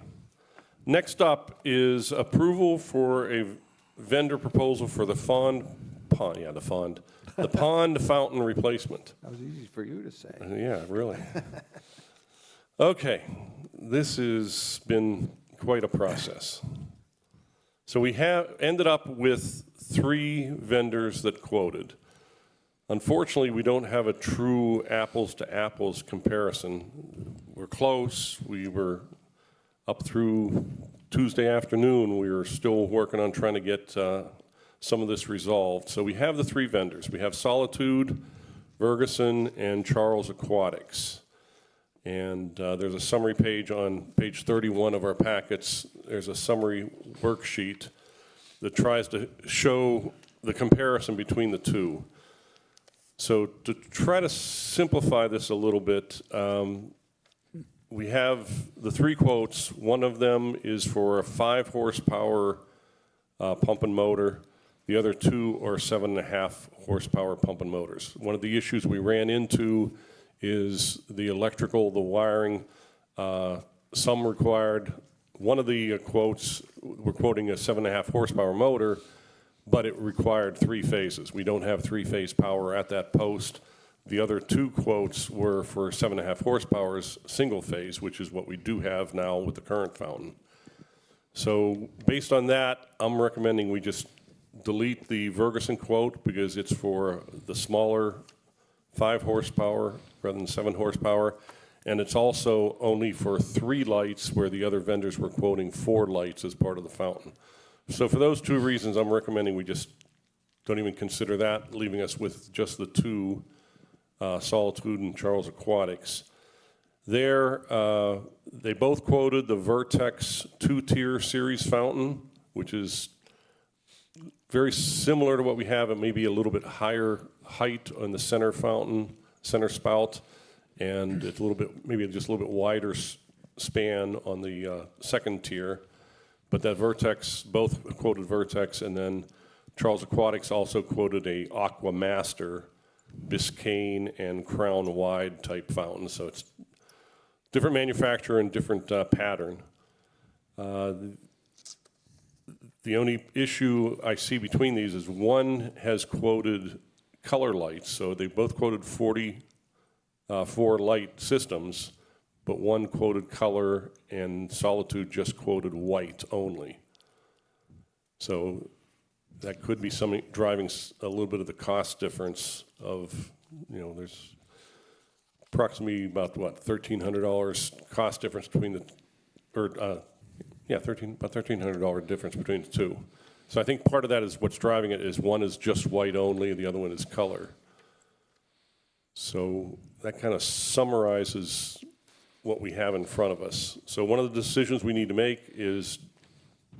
Speaker 9: Next up is approval for a vendor proposal for the pond fountain replacement.
Speaker 4: That was easy for you to say.
Speaker 9: Yeah, really. Okay, this has been quite a process. So we have ended up with 3 vendors that quoted. Unfortunately, we don't have a true apples to apples comparison. We're close. We were up through Tuesday afternoon. We were still working on trying to get some of this resolved. So we have the 3 vendors. We have Solitude, Ferguson, and Charles Aquatics. And there's a summary page on page 31 of our packets. There's a summary worksheet that tries to show the comparison between the 2. So to try to simplify this a little bit, we have the 3 quotes. One of them is for a 5 horsepower pump and motor. The other 2 are 7.5 horsepower pump and motors. One of the issues we ran into is the electrical, the wiring. Some required, one of the quotes, we're quoting a 7.5 horsepower motor, but it required 3 phases. We don't have 3-phase power at that post. The other 2 quotes were for 7.5 horsepower single phase, which is what we do have now with the current fountain. So based on that, I'm recommending we just delete the Ferguson quote because it's for the smaller 5 horsepower rather than 7 horsepower. And it's also only for 3 lights where the other vendors were quoting 4 lights as part of the fountain. So for those 2 reasons, I'm recommending we just don't even consider that, leaving us with just the 2, Solitude and Charles Aquatics. There, they both quoted the Vertex 2-tier series fountain, which is very similar to what we have, and maybe a little bit higher height on the center fountain, center spout, and it's a little bit, maybe just a little bit wider span on the second tier. But that Vertex, both quoted Vertex, and then Charles Aquatics also quoted a Aqua Master Biscayne and Crown wide type fountain. So it's different manufacturer and different pattern. The only issue I see between these is one has quoted color lights. So they both quoted 44 light systems, but one quoted color and Solitude just quoted white only. So that could be something driving a little bit of the cost difference of, there's approximately about what, $1,300 cost difference between about $1,300 difference between the 2. So I think part of that is what's driving it is one is just white only, the other one is color. So that kind of summarizes what we have in front of us. So one of the decisions we need to make is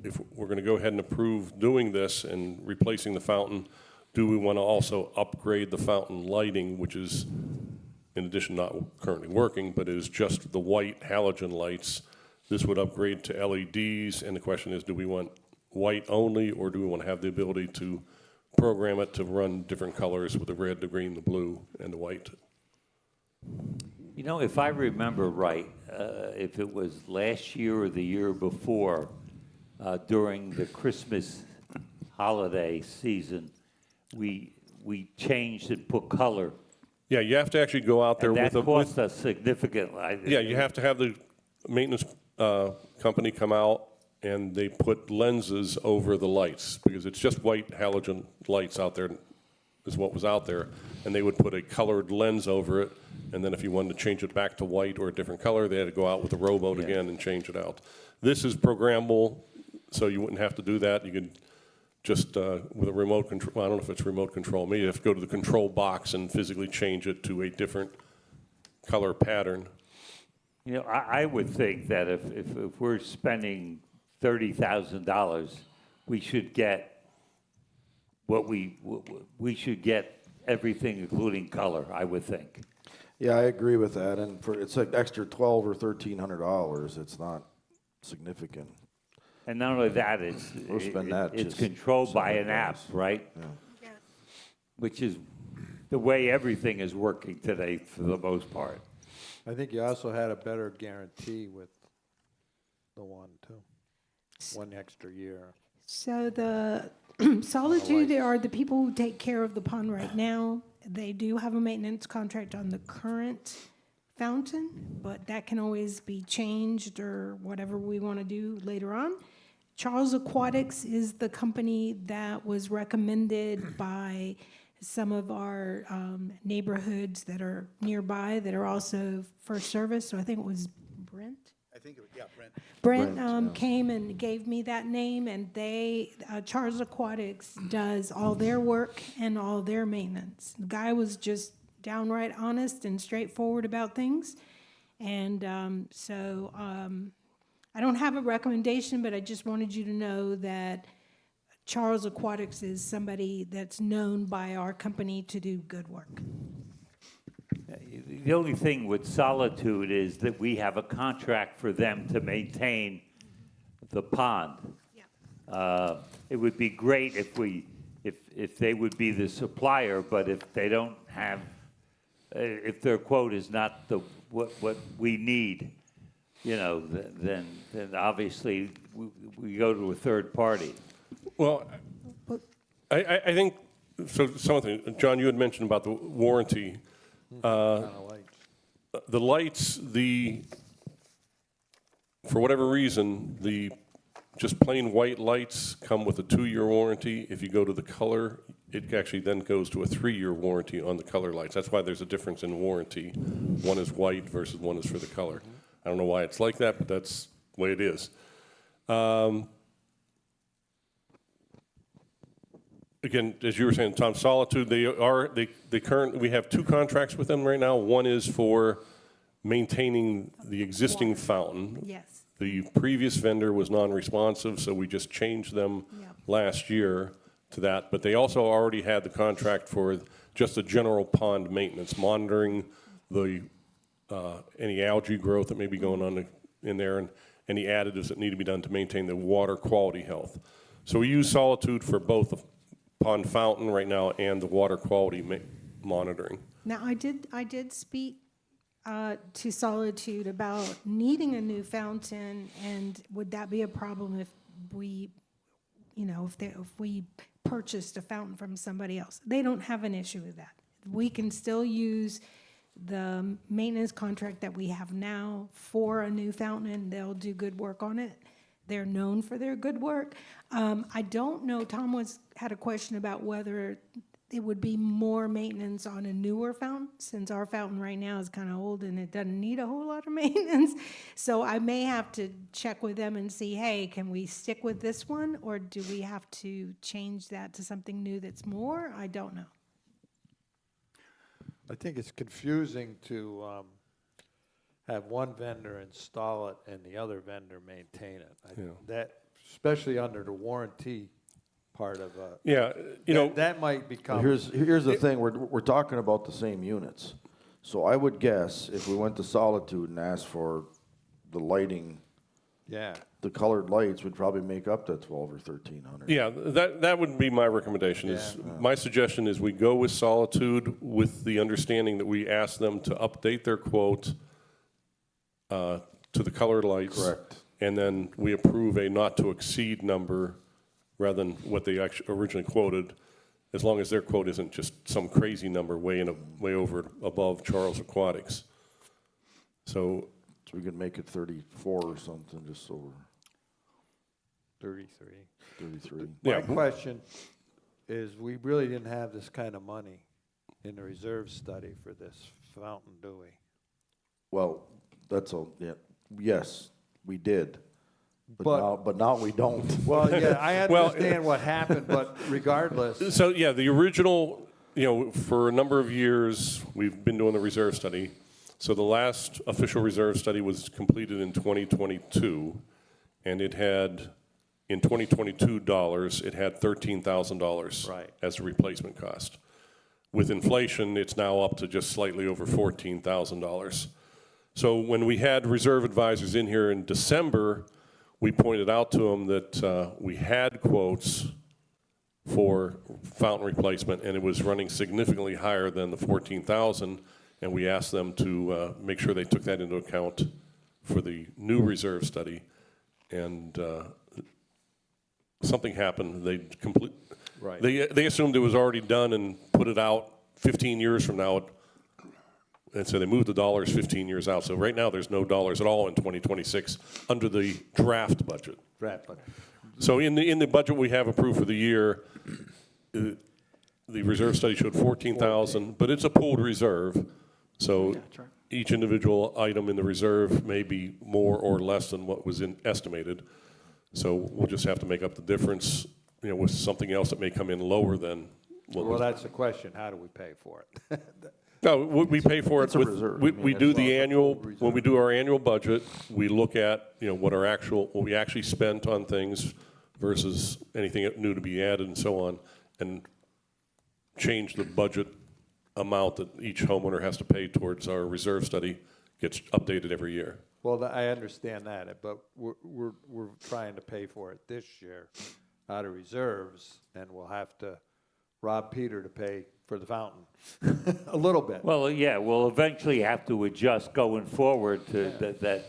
Speaker 9: if we're going to go ahead and approve doing this and replacing the fountain, do we want to also upgrade the fountain lighting, which is, in addition, not currently working, but is just the white halogen lights. This would upgrade to LEDs, and the question is, do we want white only, or do we want to have the ability to program it to run different colors with the red, the green, the blue, and the white?
Speaker 5: If I remember right, if it was last year or the year before, during the Christmas holiday season, we changed and put color.
Speaker 9: Yeah, you have to actually go out there
Speaker 5: And
Speaker 9: with
Speaker 5: that
Speaker 9: a...
Speaker 5: cost us significantly.
Speaker 9: Yeah, you have to have the maintenance company come out and they put lenses over the lights because it's just white halogen lights out there is what was out there. And they would put a colored lens over it. And then if you wanted to change it back to white or a different color, they had to go out with a rowboat again and change it out. This is programmable, so you wouldn't have to do that. You could just with a remote control, well, I don't know if it's remote control. Maybe you have to go to the control box and physically change it to a different color pattern.
Speaker 5: I would think that if we're spending $30,000, we should get we should get everything, including color, I would think.
Speaker 6: Yeah, I agree with that, and it's like extra $1,200 or $1,300. It's not significant.
Speaker 5: And not only that, it's
Speaker 6: just
Speaker 5: controlled by
Speaker 6: somewhere
Speaker 5: an app,
Speaker 6: else.
Speaker 5: right?
Speaker 2: Yeah.
Speaker 5: Which is the way everything is working today for the most part.
Speaker 4: I think you also had a better guarantee with the one, too. 1 extra year.
Speaker 2: So the Solitude are the people who take care of the pond right now. They do have a maintenance contract on the current fountain, but that can always be changed or whatever we want to do later on. Charles Aquatics is the company that was recommended by some of our neighborhoods that are nearby that are also First Service. So I think it was Brent. Brent came and gave me that name, and they, Charles Aquatics does all their work and all their maintenance. The guy was just downright honest and straightforward about things. And I don't have a recommendation, but I just wanted you to know that Charles Aquatics is somebody that's known by our company to do good work.
Speaker 5: The only thing with Solitude is that we have a contract for them to maintain the pond.
Speaker 2: Yeah.
Speaker 5: It would be great if they would be the supplier, but if they don't have, if their quote is not what we need, then obviously we go to a third party.
Speaker 9: Well, I think, so something, John, you had mentioned about the warranty. The lights, for whatever reason, the just plain white lights come with a 2-year warranty. If you go to the color, it actually then goes to a 3-year warranty on the color lights. That's why there's a difference in warranty. One is white versus one is for the color. I don't know why it's like that, but that's the way it is. Again, as you were saying, Tom, Solitude, we have 2 contracts with them right now. One is for maintaining the existing fountain.
Speaker 2: Yes.
Speaker 9: The previous vendor was non-responsive, so we just changed them
Speaker 2: Yep.
Speaker 9: last year to that. But they also already had the contract for just the general pond maintenance, monitoring the, any algae growth that may be going on in there and any additives that need to be done to maintain the water quality health. So we use Solitude for both the pond fountain right now and the water quality monitoring.
Speaker 2: Now, I did speak to Solitude about needing a new fountain, and would that be a problem if we, if we purchased a fountain from somebody else? They don't have an issue with that. We can still use the maintenance contract that we have now for a new fountain, and they'll do good work on it. They're known for their good work. I don't know, Tom had a question about whether it would be more maintenance on a newer fountain, since our fountain right now is kind of old and it doesn't need a whole lot of maintenance. So I may have to check with them and see, hey, can we stick with this one, or do we have to change that to something new that's more? I don't know.
Speaker 4: I think it's confusing to have one vendor install it and the other vendor maintain it. That, especially under the warranty part of
Speaker 9: Yeah,
Speaker 4: that might become.
Speaker 6: Here's the thing, we're talking about the same units. So I would guess if we went to Solitude and asked for the lighting,
Speaker 4: Yeah.
Speaker 6: the colored lights would probably make up that 12 or 1,300.
Speaker 9: Yeah, that would be my recommendation. My suggestion is we go with Solitude with the understanding that we ask them to update their quote to the colored lights.
Speaker 6: Correct.
Speaker 9: And then we approve a not-to-exceed number rather than what they actually originally quoted, as long as their quote isn't just some crazy number way over above Charles Aquatics. So
Speaker 6: we could make it 34 or something, just so we're
Speaker 4: 33.
Speaker 6: 33.
Speaker 4: My question is, we really didn't have this kind of money in the reserve study for this fountain, do we?
Speaker 6: Well, yes, we did. But now we don't.
Speaker 4: Well, yeah, I understand what happened, but regardless.
Speaker 9: So, yeah, the original, for a number of years, we've been doing the reserve study. So the last official reserve study was completed in 2022, and it had, in 2022 dollars, it had $13,000 as a replacement cost. With inflation, it's now up to just slightly over $14,000. So when we had reserve advisors in here in December, we pointed out to them that we had quotes for fountain replacement, and it was running significantly higher than the $14,000, and we asked them to make sure they took that into account for the new reserve study. And something happened. They assumed it was already done and put it out 15 years from now. And so they moved the dollars 15 years out. So right now, there's no dollars at all in 2026 under the draft budget. So in the budget we have approved for the year, the reserve study showed 14,000, but it's a pooled reserve. So each individual item in the reserve may be more or less than what was estimated. So we'll just have to make up the difference, with something else that may come in lower than what
Speaker 4: Well, that's the question. How do we pay for it?
Speaker 9: No, we pay for it
Speaker 6: a
Speaker 9: with,
Speaker 6: reserve.
Speaker 9: we do the annual, when we do our annual budget, we look at, what we actually spent on things versus anything new to be added and so on, and change the budget amount that each homeowner has to pay towards our reserve study gets updated every year.
Speaker 4: Well, I understand that, but we're trying to pay for it this year out of reserves, and we'll have to rob Peter to pay for the fountain a little bit.
Speaker 5: Well, yeah, we'll eventually have to adjust going forward to that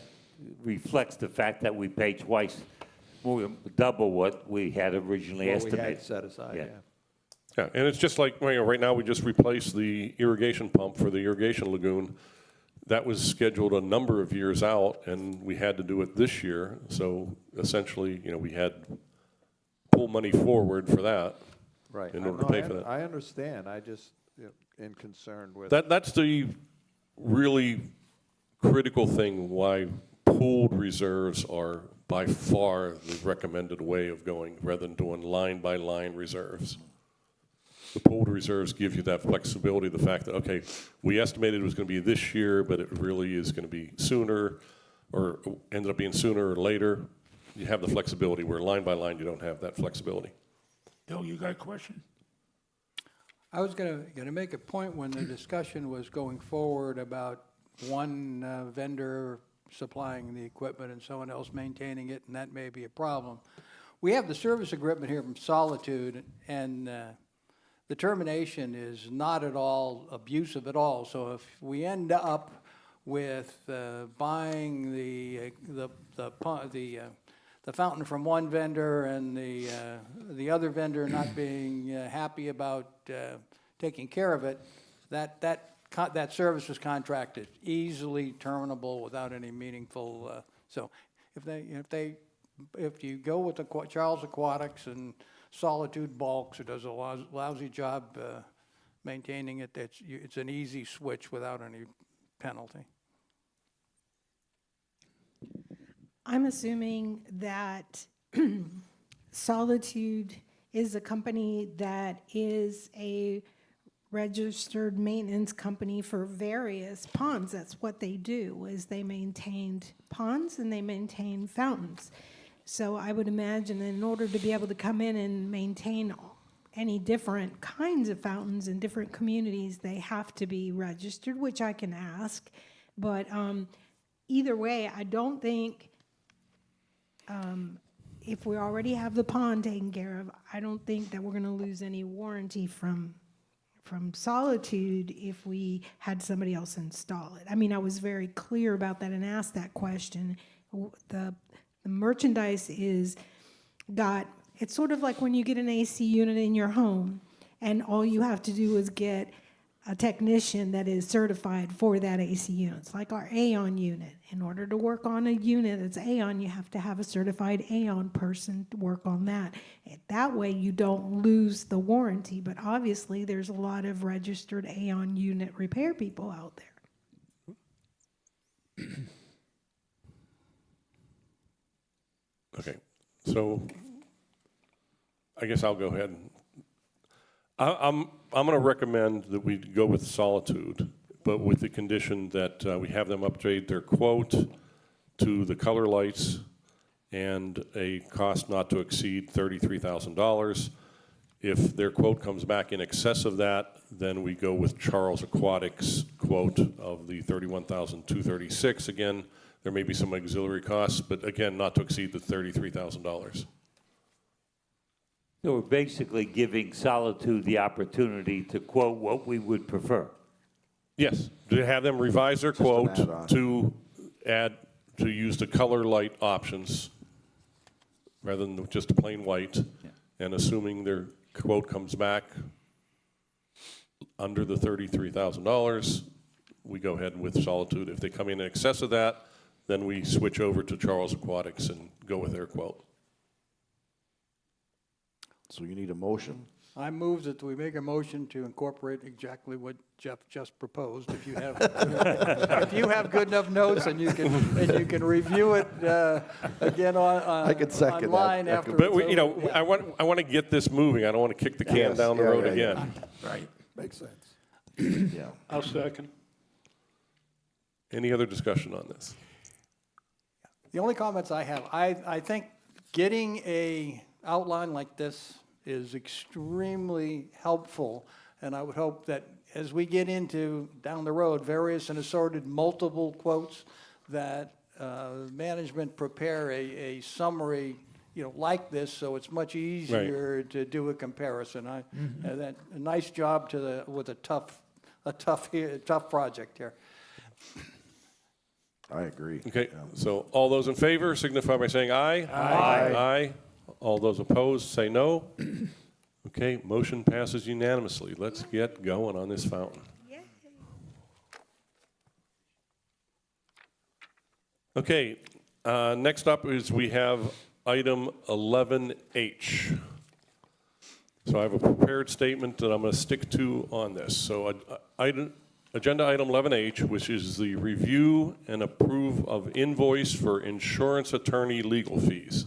Speaker 5: reflects the fact that we pay twice, double what we had originally estimated.
Speaker 4: We had set aside, yeah.
Speaker 9: Yeah, and it's just like, right now, we just replaced the irrigation pump for the irrigation lagoon. That was scheduled a number of years out, and we had to do it this year. So essentially, we had pull money forward for that.
Speaker 4: Right.
Speaker 9: In
Speaker 4: I
Speaker 9: order to
Speaker 4: know,
Speaker 9: pay for that.
Speaker 4: I understand, I just, am concerned with.
Speaker 9: That's the really critical thing why pooled reserves are by far the recommended way of going, rather than doing line-by-line reserves. The pooled reserves give you that flexibility, the fact that, okay, we estimated it was going to be this year, but it really is going to be sooner, or ended up being sooner or later. You have the flexibility, where line-by-line, you don't have that flexibility.
Speaker 11: Bill, you got a question?
Speaker 10: I was gonna make a point when the discussion was going forward about one vendor supplying the equipment and someone else maintaining it, and that may be a problem. We have the service agreement here from Solitude, and the termination is not at all abusive at all. So if we end up with buying the fountain from one vendor and the other vendor not being happy about taking care of it, that service was contracted, easily terminable without any meaningful. So if you go with the Charles Aquatics and Solitude Bulks, who does a lousy job maintaining it, it's an easy switch without any penalty.
Speaker 2: I'm assuming that Solitude is a company that is a registered maintenance company for various ponds. That's what they do, is they maintained ponds and they maintain fountains. So I would imagine that in order to be able to come in and maintain any different kinds of fountains in different communities, they have to be registered, which I can ask. But either way, I don't think, if we already have the pond taken care of, I don't think that we're going to lose any warranty from Solitude if we had somebody else install it. I mean, I was very clear about that and asked that question. The merchandise it's sort of like when you get an AC unit in your home and all you have to do is get a technician that is certified for that AC unit. It's like our Aon unit. In order to work on a unit that's Aon, you have to have a certified Aon person to work on that. That way you don't lose the warranty, but obviously there's a lot of registered Aon unit repair people out there.
Speaker 9: Okay, so I guess I'll go ahead. I'm going to recommend that we go with Solitude, but with the condition that we have them upgrade their quote to the color lights and a cost not to exceed $33,000. If their quote comes back in excess of that, then we go with Charles Aquatics' quote of the $31,236. Again, there may be some auxiliary costs, but again, not to exceed the $33,000.
Speaker 5: So we're basically giving Solitude the opportunity to quote what we would prefer.
Speaker 9: Yes, to have them revise their
Speaker 6: Just an
Speaker 9: quote
Speaker 6: add-on.
Speaker 9: to use the color light options rather than just a plain white. And assuming their quote comes back under the $33,000, we go ahead with Solitude. If they come in excess of that, then we switch over to Charles Aquatics and go with their quote.
Speaker 6: So you need a motion?
Speaker 10: I move that we make a motion to incorporate exactly what Jeff just proposed. If you have, if you have good enough notes and you can review it again
Speaker 6: I could second that.
Speaker 10: online after.
Speaker 9: But
Speaker 10: it's over.
Speaker 9: I want to get this moving. I don't want to kick the can
Speaker 6: Yes,
Speaker 9: down the
Speaker 6: yeah,
Speaker 9: road
Speaker 6: yeah, yeah.
Speaker 9: again.
Speaker 11: Right.
Speaker 10: Makes sense.
Speaker 6: Yeah.
Speaker 12: I'll second.
Speaker 9: Any other discussion on this?
Speaker 10: The only comments I have, I think getting a outline like this is extremely helpful, and I would hope that as we get into, down the road, various and assorted multiple quotes, that management prepare a summary, like this, so it's much easier to do a comparison. That a nice job with a tough project here.
Speaker 6: I agree.
Speaker 9: Okay, so all those in favor signify by saying aye. Aye. Aye. All those opposed say no. Okay, motion passes unanimously. Let's get going on this fountain. Okay, next up is we have item 11H. So I have a prepared statement that I'm going to stick to on this. So agenda item 11H, which is the review and approve of invoice for insurance attorney legal fees.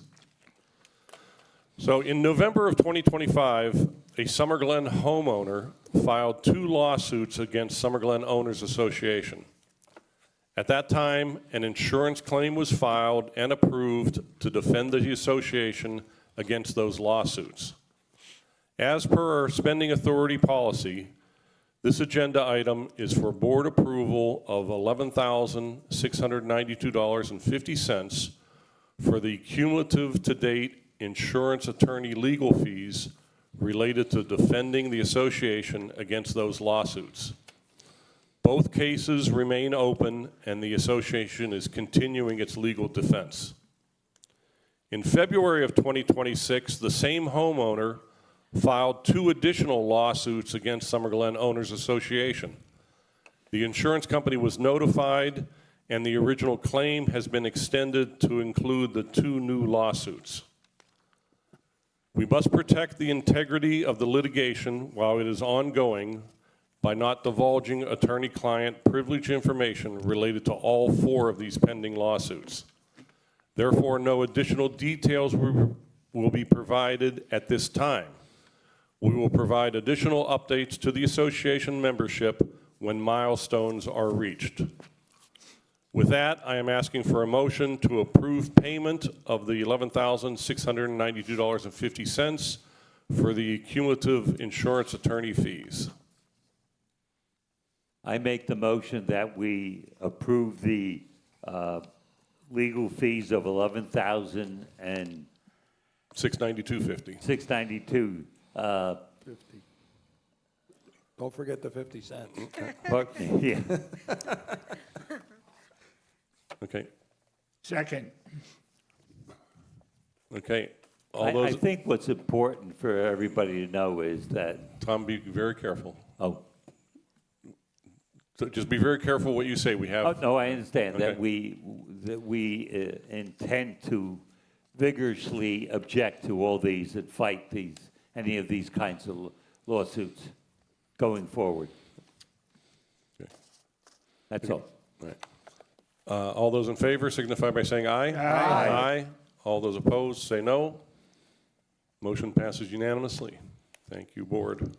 Speaker 9: So in November of 2025, a Summer Glen homeowner filed 2 lawsuits against Summer Glen Owners Association. At that time, an insurance claim was filed and approved to defend the association against those lawsuits. As per our spending authority policy, this agenda item is for board approval of $11,692.50 for the cumulative to date insurance attorney legal fees related to defending the association against those lawsuits. Both cases remain open, and the association is continuing its legal defense. In February of 2026, the same homeowner filed 2 additional lawsuits against Summer Glen Owners Association. The insurance company was notified, and the original claim has been extended to include the 2 new lawsuits. We must protect the integrity of the litigation while it is ongoing by not divulging attorney-client privilege information related to all 4 of these pending lawsuits. Therefore, no additional details will be provided at this time. We will provide additional updates to the association membership when milestones are reached. With that, I am asking for a motion to approve payment of the $11,692.50 for the cumulative insurance attorney fees.
Speaker 5: I make the motion that we approve the legal fees of $11,692.
Speaker 9: $692.50.
Speaker 4: Don't forget the 50 cents.
Speaker 5: Yeah.
Speaker 9: Okay,
Speaker 11: Second.
Speaker 9: okay. All
Speaker 5: I
Speaker 9: those,
Speaker 5: think what's important for everybody to know is that,
Speaker 9: Tom, be very careful.
Speaker 5: oh,
Speaker 9: So just be very careful what you say. We have.
Speaker 5: oh, no, I understand that
Speaker 9: Okay.
Speaker 5: we intend to vigorously object to all these and fight any of these kinds of lawsuits going forward.
Speaker 9: Okay.
Speaker 5: That's all.
Speaker 9: All right. All those in favor signify by saying aye. Aye. Aye. All those opposed, say no. Motion passes unanimously. Thank you, board.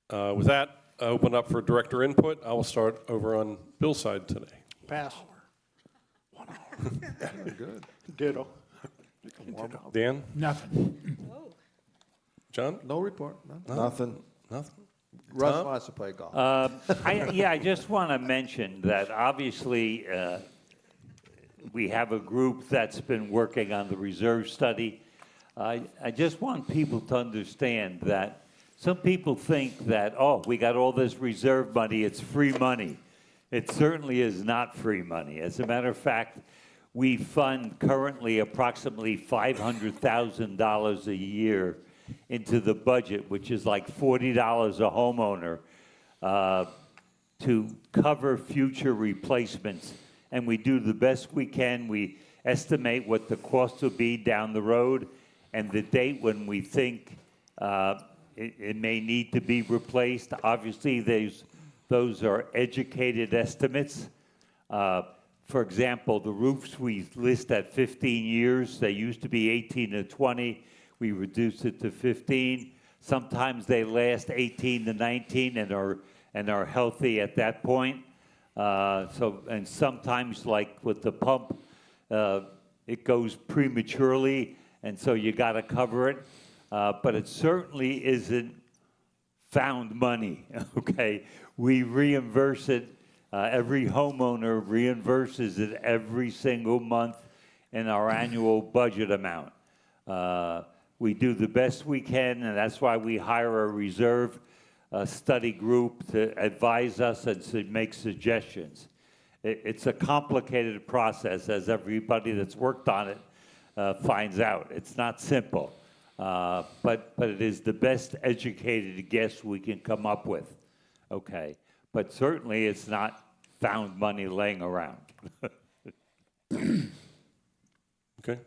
Speaker 9: With that, I open up for director input. I will start over on Bill's side today.
Speaker 12: Pass.
Speaker 4: Good.
Speaker 12: Ditto.
Speaker 9: Dan?
Speaker 11: Nothing.
Speaker 9: John?
Speaker 4: No report, none.
Speaker 6: Nothing.
Speaker 9: Nothing?
Speaker 4: Russ
Speaker 9: Tom?
Speaker 4: wants to play golf.
Speaker 5: I just want to mention that obviously we have a group that's been working on the reserve study. I just want people to understand that some people think that, oh, we got all this reserve money, it's free money. It certainly is not free money. As a matter of fact, we fund currently approximately $500,000 a year into the budget, which is like $40 a homeowner, to cover future replacements. And we do the best we can. We estimate what the cost will be down the road and the date when we think it may need to be replaced. Obviously, those are educated estimates. For example, the roofs we list at 15 years. They used to be 18 to 20. We reduced it to 15. Sometimes they last 18 to 19 and are healthy at that point. And sometimes, like with the pump, it goes prematurely, and so you got to cover it. But it certainly isn't found money. Okay, we reimburse it. Every homeowner reimburses it every single month in our annual budget amount. We do the best we can, and that's why we hire a reserve study group to advise us and to make suggestions. It's a complicated process, as everybody that's worked on it finds out. It's not simple, but it is the best educated guess we can come up with. Okay, but certainly it's not found money laying around.
Speaker 9: Okay.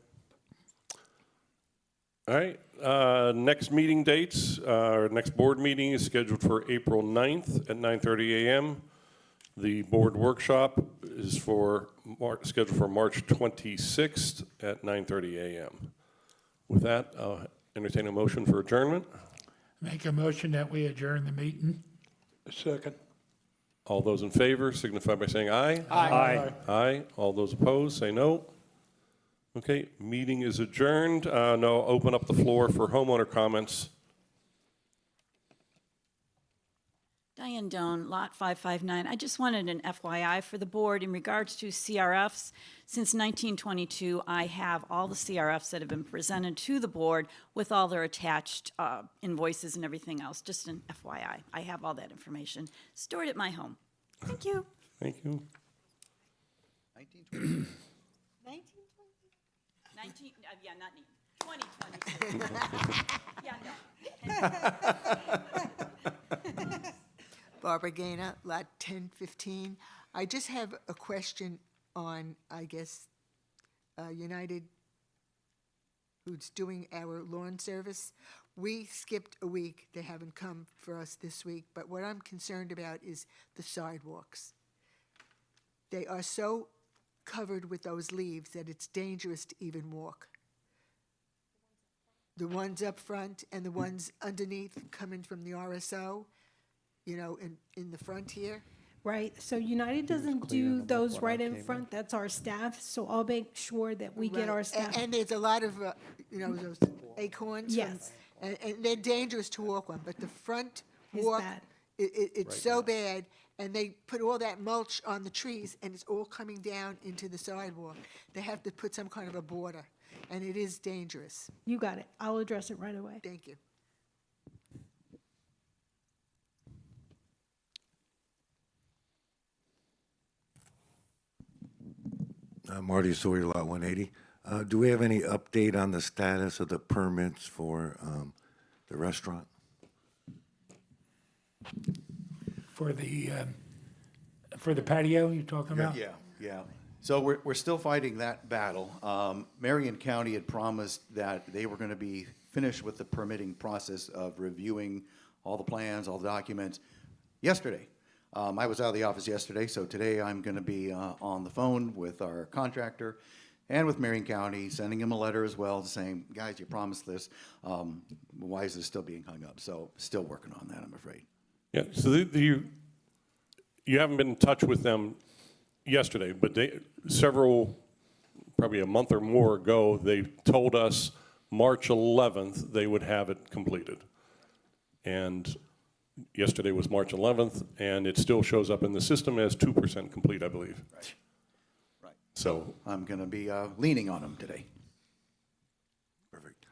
Speaker 9: All right, next meeting dates, our next board meeting is scheduled for April 9th at 9:30 a.m. The board workshop is scheduled for March 26th at 9:30 a.m. With that, I'll entertain a motion for adjournment.
Speaker 11: Make a motion that we adjourn the meeting.
Speaker 12: Second.
Speaker 9: All those in favor signify by saying aye.
Speaker 5: Aye.
Speaker 9: Aye. All those opposed, say no. Okay, meeting is adjourned. Now I'll open up the floor for homeowner comments.
Speaker 7: Diane Doan, Lot 559. I just wanted an FYI for the board in regards to CRFs. Since 1922, I have all the CRFs that have been presented to the board with all their attached invoices and everything else. Just an FYI. I have all that information stored at my home. Thank you.
Speaker 9: Thank you.
Speaker 2: 1920?
Speaker 7: 19, yeah, not 2022. Yeah, no.
Speaker 3: Barbara Gaina, Lot 1015. I just have a question on, I guess, United, who's doing our lawn service. We skipped a week. They haven't come for us this week. But what I'm concerned about is the sidewalks. They are so covered with those leaves that it's dangerous to even walk. The ones up front and the ones underneath coming from the RSO, you know, in the front here.
Speaker 2: Right, so United doesn't do those right in front, that's our staff, so I'll make sure that we get
Speaker 3: Right.
Speaker 2: our staff.
Speaker 3: And there's a lot of, you know, those acorns.
Speaker 2: Yes.
Speaker 3: And they're dangerous to walk on, but the front
Speaker 2: Is
Speaker 3: walk,
Speaker 2: bad.
Speaker 3: it's so bad. And they put all that mulch on the trees, and it's all coming down into the sidewalk. They have to put some kind of a border, and it is dangerous.
Speaker 2: You got it, I'll address it right away.
Speaker 3: Thank you.
Speaker 13: Marty Sawyer, Lot 180. Do we have any update on the status of the permits for the restaurant?
Speaker 11: For the patio you're talking about?
Speaker 1: Yeah. So we're still fighting that battle. Marion County had promised that they were going to be finished with the permitting process of reviewing all the plans, all the documents yesterday. I was out of the office yesterday, so today I'm going to be on the phone with our contractor and with Marion County, sending him a letter as well, saying, guys, you promised this. Why is this still being hung up? So still working on that, I'm afraid.
Speaker 9: Yeah, so you haven't been in touch with them yesterday, but probably a month or more ago, they told us March 11th they would have it completed. And yesterday was March 11th, and it still shows up in the system as 2% complete, I believe.
Speaker 1: Right.
Speaker 9: So
Speaker 1: I'm going to be leaning on them today.
Speaker 13: Perfect.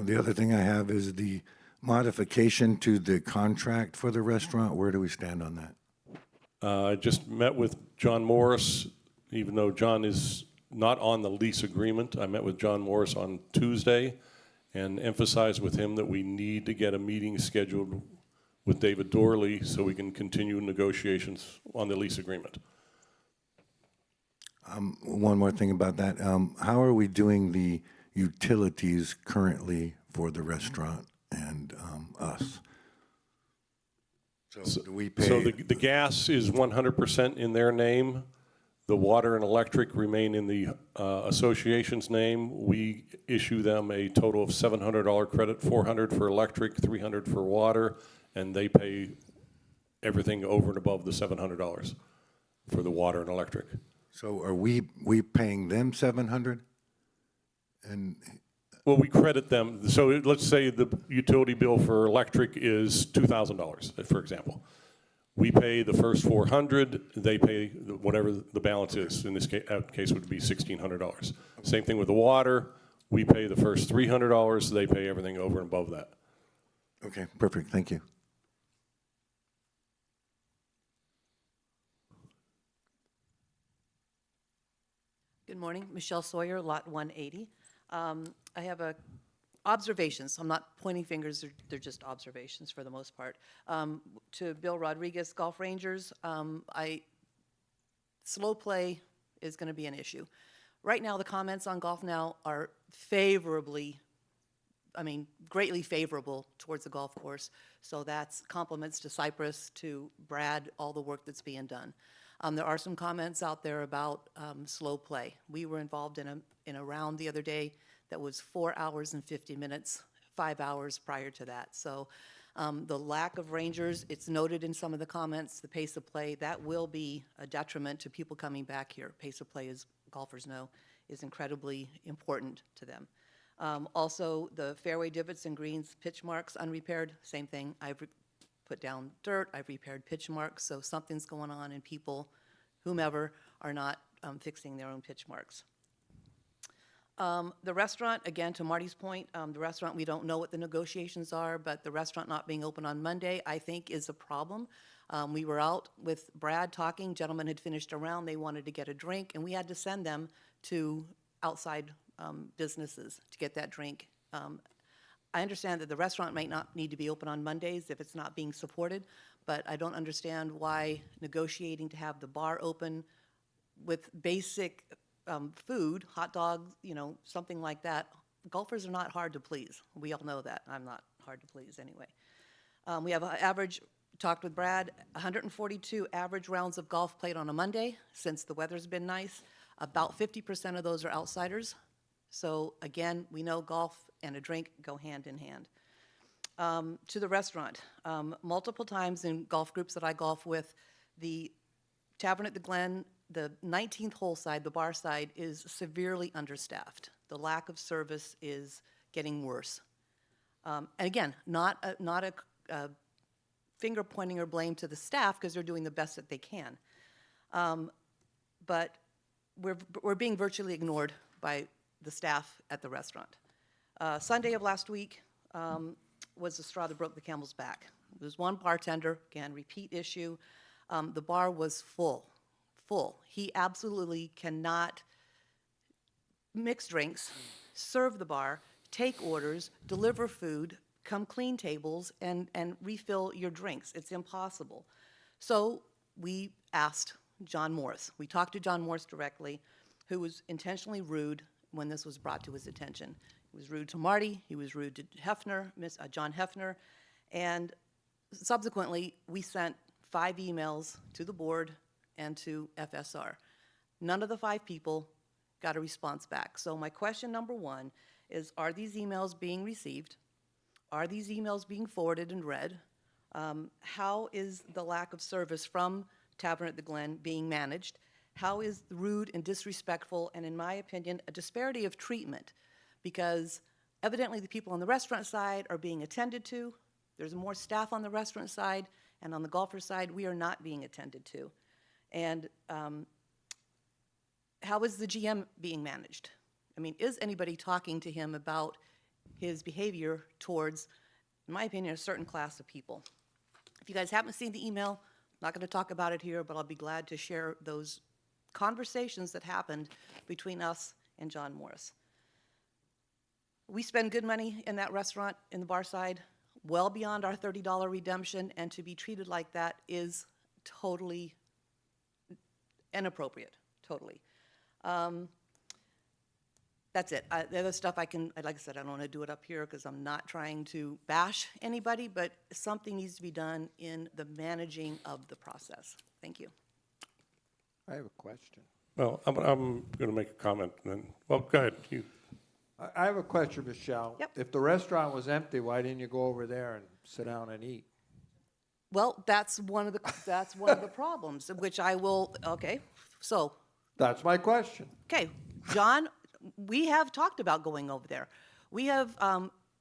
Speaker 13: The other thing I have is the modification to the contract for the restaurant. Where do we stand on that?
Speaker 9: I just met with John Morris, even though John is not on the lease agreement. I met with John Morris on Tuesday and emphasized with him that we need to get a meeting scheduled with David Dorley so we can continue negotiations on the lease agreement.
Speaker 13: One more thing about that. How are we doing the utilities currently for the restaurant and us? So do we pay?
Speaker 9: So the gas is 100% in their name. The water and electric remain in the association's name. We issue them a total of $700 credit, $400 for electric, $300 for water, and they pay everything over and above the $700 for the water and electric.
Speaker 13: So are we paying them $700? And
Speaker 9: Well, we credit them. So let's say the utility bill for electric is $2,000, for example. We pay the first $400, they pay whatever the balance is. In this case would be $1,600. Same thing with the water. We pay the first $300, they pay everything over and above that.
Speaker 13: okay, perfect. Thank you.
Speaker 14: Good morning, Michelle Sawyer, Lot 180. I have observations. I'm not pointing fingers, they're just observations for the most part. To Bill Rodriguez, Golf Rangers, slow play is going to be an issue. Right now, the comments on Golf Now are favorably, I mean, greatly favorable towards the golf course. So that's compliments to Cypress, to Brad, all the work that's being done. There are some comments out there about slow play. We were involved in a round the other day that was 4 hours and 50 minutes, 5 hours prior to that. So the lack of rangers, it's noted in some of the comments, the pace of play, that will be a detriment to people coming back here. Pace of play, as golfers know, is incredibly important to them. Also, the fairway divots and greens, pitch marks, unrepaired, same thing. I've put down dirt, I've repaired pitch marks, so something's going on and people, whomever, are not fixing their own pitch marks. The restaurant, again, to Marty's point, the restaurant, we don't know what the negotiations are, but the restaurant not being open on Monday, I think, is a problem. We were out with Brad talking, gentlemen had finished a round, they wanted to get a drink, and we had to send them to outside businesses to get that drink. I understand that the restaurant might not need to be open on Mondays if it's not being supported, but I don't understand why negotiating to have the bar open with basic food, hot dogs, you know, something like that. Golfers are not hard to please. We all know that. I'm not hard to please anyway. We have an average, talked with Brad, 142 average rounds of golf played on a Monday since the weather's been nice. About 50% of those are outsiders. So again, we know golf and a drink go hand in hand. To the restaurant, multiple times in golf groups that I golf with, the Tavern at the Glen, the 19th hole side, the bar side, is severely understaffed. The lack of service is getting worse. And again, not a finger pointing or blame to the staff because they're doing the best that they can. But we're being virtually ignored by the staff at the restaurant. Sunday of last week was the straw that broke the camel's back. There was one bartender, again, repeat issue. The bar was full. He absolutely cannot mix drinks, serve the bar, take orders, deliver food, come clean tables, and refill your drinks. It's impossible. So we asked John Morris. We talked to John Morris directly, who was intentionally rude when this was brought to his attention. He was rude to Marty, he was rude to Hefner, John Hefner, and subsequently we sent 5 emails to the board and to FSR. None of the 5 people got a response back. So my question number 1 is, are these emails being received? Are these emails being forwarded and read? How is the lack of service from Tavern at the Glen being managed? How is rude and disrespectful, and in my opinion, a disparity of treatment? Because evidently the people on the restaurant side are being attended to. There's more staff on the restaurant side, and on the golfer side, we are not being attended to. And how is the GM being managed? I mean, is anybody talking to him about his behavior towards, in my opinion, a certain class of people? If you guys haven't seen the email, I'm not going to talk about it here, but I'll be glad to share those conversations that happened between us and John Morris. We spend good money in that restaurant, in the bar side, well beyond our $30 redemption, and to be treated like that is totally inappropriate, totally. That's it. The other stuff like I said, I don't want to do it up here because I'm not trying to bash anybody, but something needs to be done in the managing of the process. Thank you.
Speaker 4: I have a question.
Speaker 9: Well, I'm going to make a comment and then, well, go ahead.
Speaker 4: I have a question, Michelle.
Speaker 14: Yep.
Speaker 4: If the restaurant was empty, why didn't you go over there and sit down and eat?
Speaker 14: Well, that's one of the problems, which I will, okay, so.
Speaker 4: That's my question.
Speaker 14: Okay, John, we have talked about going over there. We have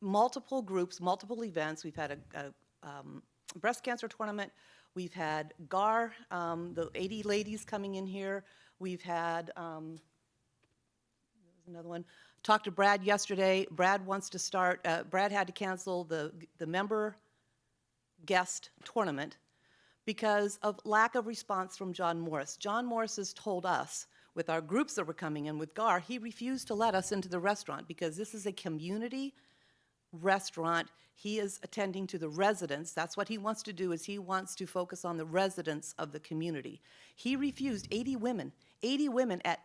Speaker 14: multiple groups, multiple events. We've had a breast cancer tournament. We've had GAR, the 80 ladies coming in here. We've had, another one. Talked to Brad yesterday. Brad wants to start, Brad had to cancel the member guest tournament because of lack of response from John Morris. John Morris has told us, with our groups that were coming in with GAR, he refused to let us into the restaurant because this is a community restaurant. He is attending to the residents. That's what he wants to do, is he wants to focus on the residents of the community. He refused 80 women at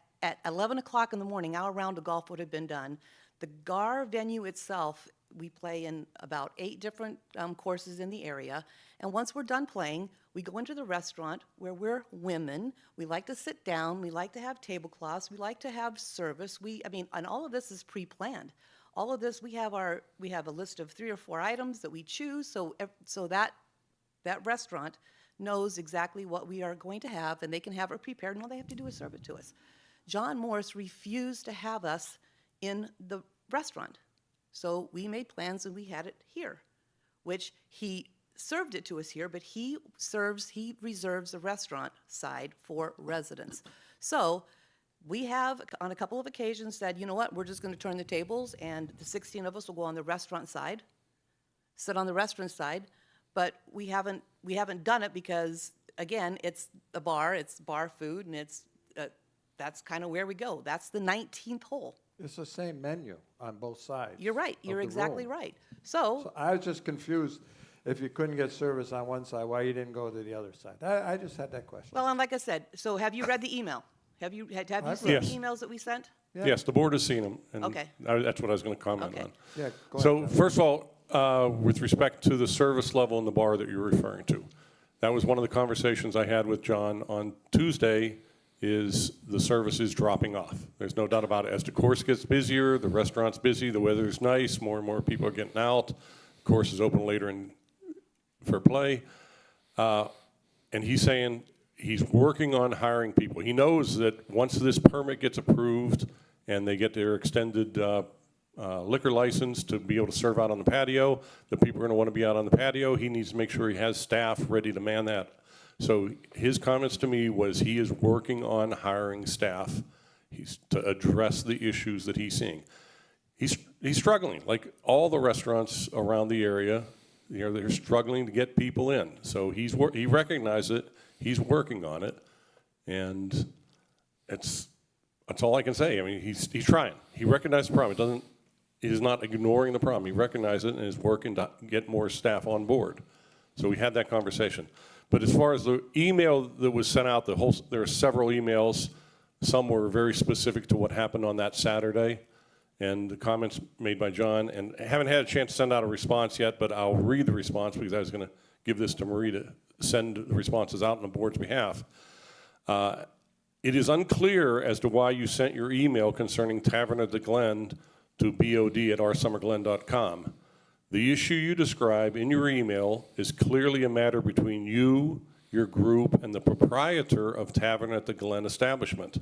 Speaker 14: 11 o'clock in the morning. Our round of golf would have been done. The GAR venue itself, we play in about 8 different courses in the area. And once we're done playing, we go into the restaurant where we're women. We like to sit down. We like to have tablecloths. We like to have service. And all of this is pre-planned. All of this, we have a list of 3 or 4 items that we choose, so that restaurant knows exactly what we are going to have, and they can have it prepared, and all they have to do is serve it to us. John Morris refused to have us in the restaurant, so we made plans and we had it here, which he served it to us here, but he reserves the restaurant side for residents. So we have, on a couple of occasions, said, you know what, we're just going to turn the tables, and the 16 of us will go on the restaurant side, sit on the restaurant side, but we haven't done it because, again, it's a bar, it's bar food, and that's kind of where we go. That's the 19th hole.
Speaker 4: It's the same menu on both sides.
Speaker 14: You're right. You're
Speaker 4: of the
Speaker 14: exactly
Speaker 4: room.
Speaker 14: right.
Speaker 4: So I was just confused. If you couldn't get service on one side, why you didn't go to the other side? I just had that question.
Speaker 14: Well, and like I said, so have you read the email? Have you seen
Speaker 9: Yes.
Speaker 14: the emails that we sent?
Speaker 4: Yeah.
Speaker 9: Yes, the board has seen them, and
Speaker 14: Okay.
Speaker 9: that's what I was going to comment
Speaker 14: Okay.
Speaker 9: on.
Speaker 4: Yeah, go
Speaker 9: So
Speaker 4: ahead.
Speaker 9: first of all, with respect to the service level in the bar that you're referring to, that was one of the conversations I had with John on Tuesday, is the service is dropping off. There's no doubt about it. As the course gets busier, the restaurant's busy, the weather's nice, more and more people are getting out, the course is open later for play. And he's saying he's working on hiring people. He knows that once this permit gets approved and they get their extended liquor license to be able to serve out on the patio, the people are going to want to be out on the patio. He needs to make sure he has staff ready to man that. So his comments to me was he is working on hiring staff to address the issues that he's seeing. He's struggling, like all the restaurants around the area. They're struggling to get people in. So he recognized it. He's working on it, and that's all I can say. I mean, he's trying. He recognized the problem. He is not ignoring the problem. He recognized it and is working to get more staff on board. So we had that conversation. But as far as the email that was sent out, there are several emails. Some were very specific to what happened on that Saturday, and the comments made by John. And I haven't had a chance to send out a response yet, but I'll read the response because I was going to give this to Marie to send the responses out on the board's behalf. It is unclear as to why you sent your email concerning Tavern at the Glen to bod@oursummerglen.com. The issue you describe in your email is clearly a matter between you, your group, and the proprietor of Tavern at the Glen establishment.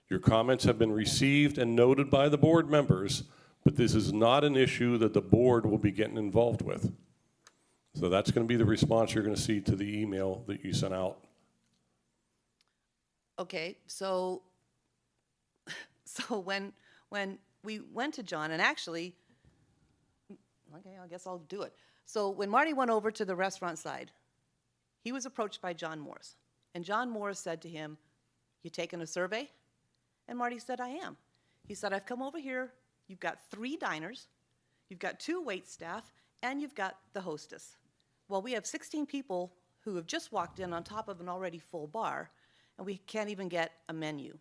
Speaker 9: Your comments have been received and noted by the board members, but this is not an issue that the board will be getting involved with. So that's going to be the response you're going to see to the email that you sent out.
Speaker 14: Okay, so when we went to John, and actually, okay, I guess I'll do it. So when Marty went over to the restaurant side, he was approached by John Morris. And John Morris said to him, "You taking a survey?" And Marty said, "I am." He said, "I've come over here. You've got 3 diners, you've got 2 wait staff, and you've got the hostess. Well, we have 16 people who have just walked in on top of an already full bar, and we can't even get a menu."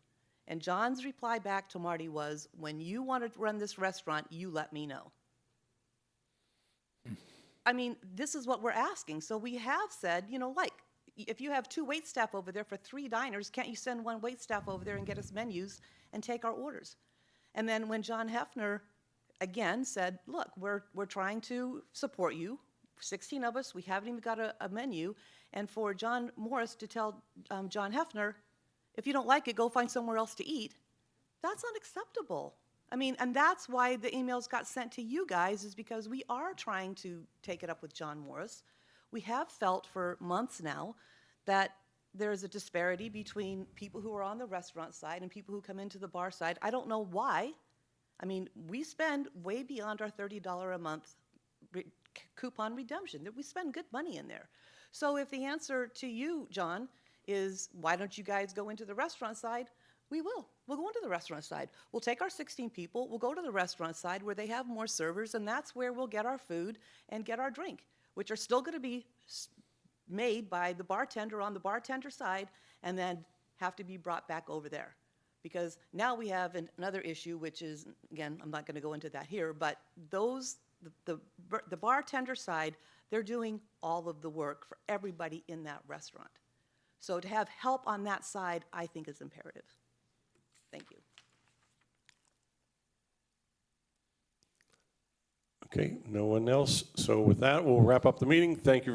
Speaker 14: And John's reply back to Marty was, "When you want to run this restaurant, you let me know." I mean, this is what we're asking. So we have said, if you have 2 wait staff over there for 3 diners, can't you send 1 wait staff over there and get us menus and take our orders? And then when John Hefner, again, said, "Look, we're trying to support you, 16 of us, we haven't even got a menu," and for John Morris to tell John Hefner, "If you don't like it, go find somewhere else to eat," that's unacceptable. I mean, and that's why the emails got sent to you guys, is because we are trying to take it up with John Morris. We have felt for months now that there's a disparity between people who are on the restaurant side and people who come into the bar side. I don't know why. I mean, we spend way beyond our $30 a month coupon redemption. We spend good money in there. So if the answer to you, John, is why don't you guys go into the restaurant side, We will. We'll go into the restaurant side. We'll take our 16 people, we'll go to the restaurant side where they have more servers, and that's where we'll get our food and get our drink, which are still going to be made by the bartender on the bartender side and then have to be brought back over there. Because now we have another issue, which is, again, I'm not going to go into that here, but the bartender side, they're doing all of the work for everybody in that restaurant. So to have help on that side, I think is imperative. Thank you.
Speaker 9: Okay, no one else. So with that, we'll wrap up the meeting. Thank you.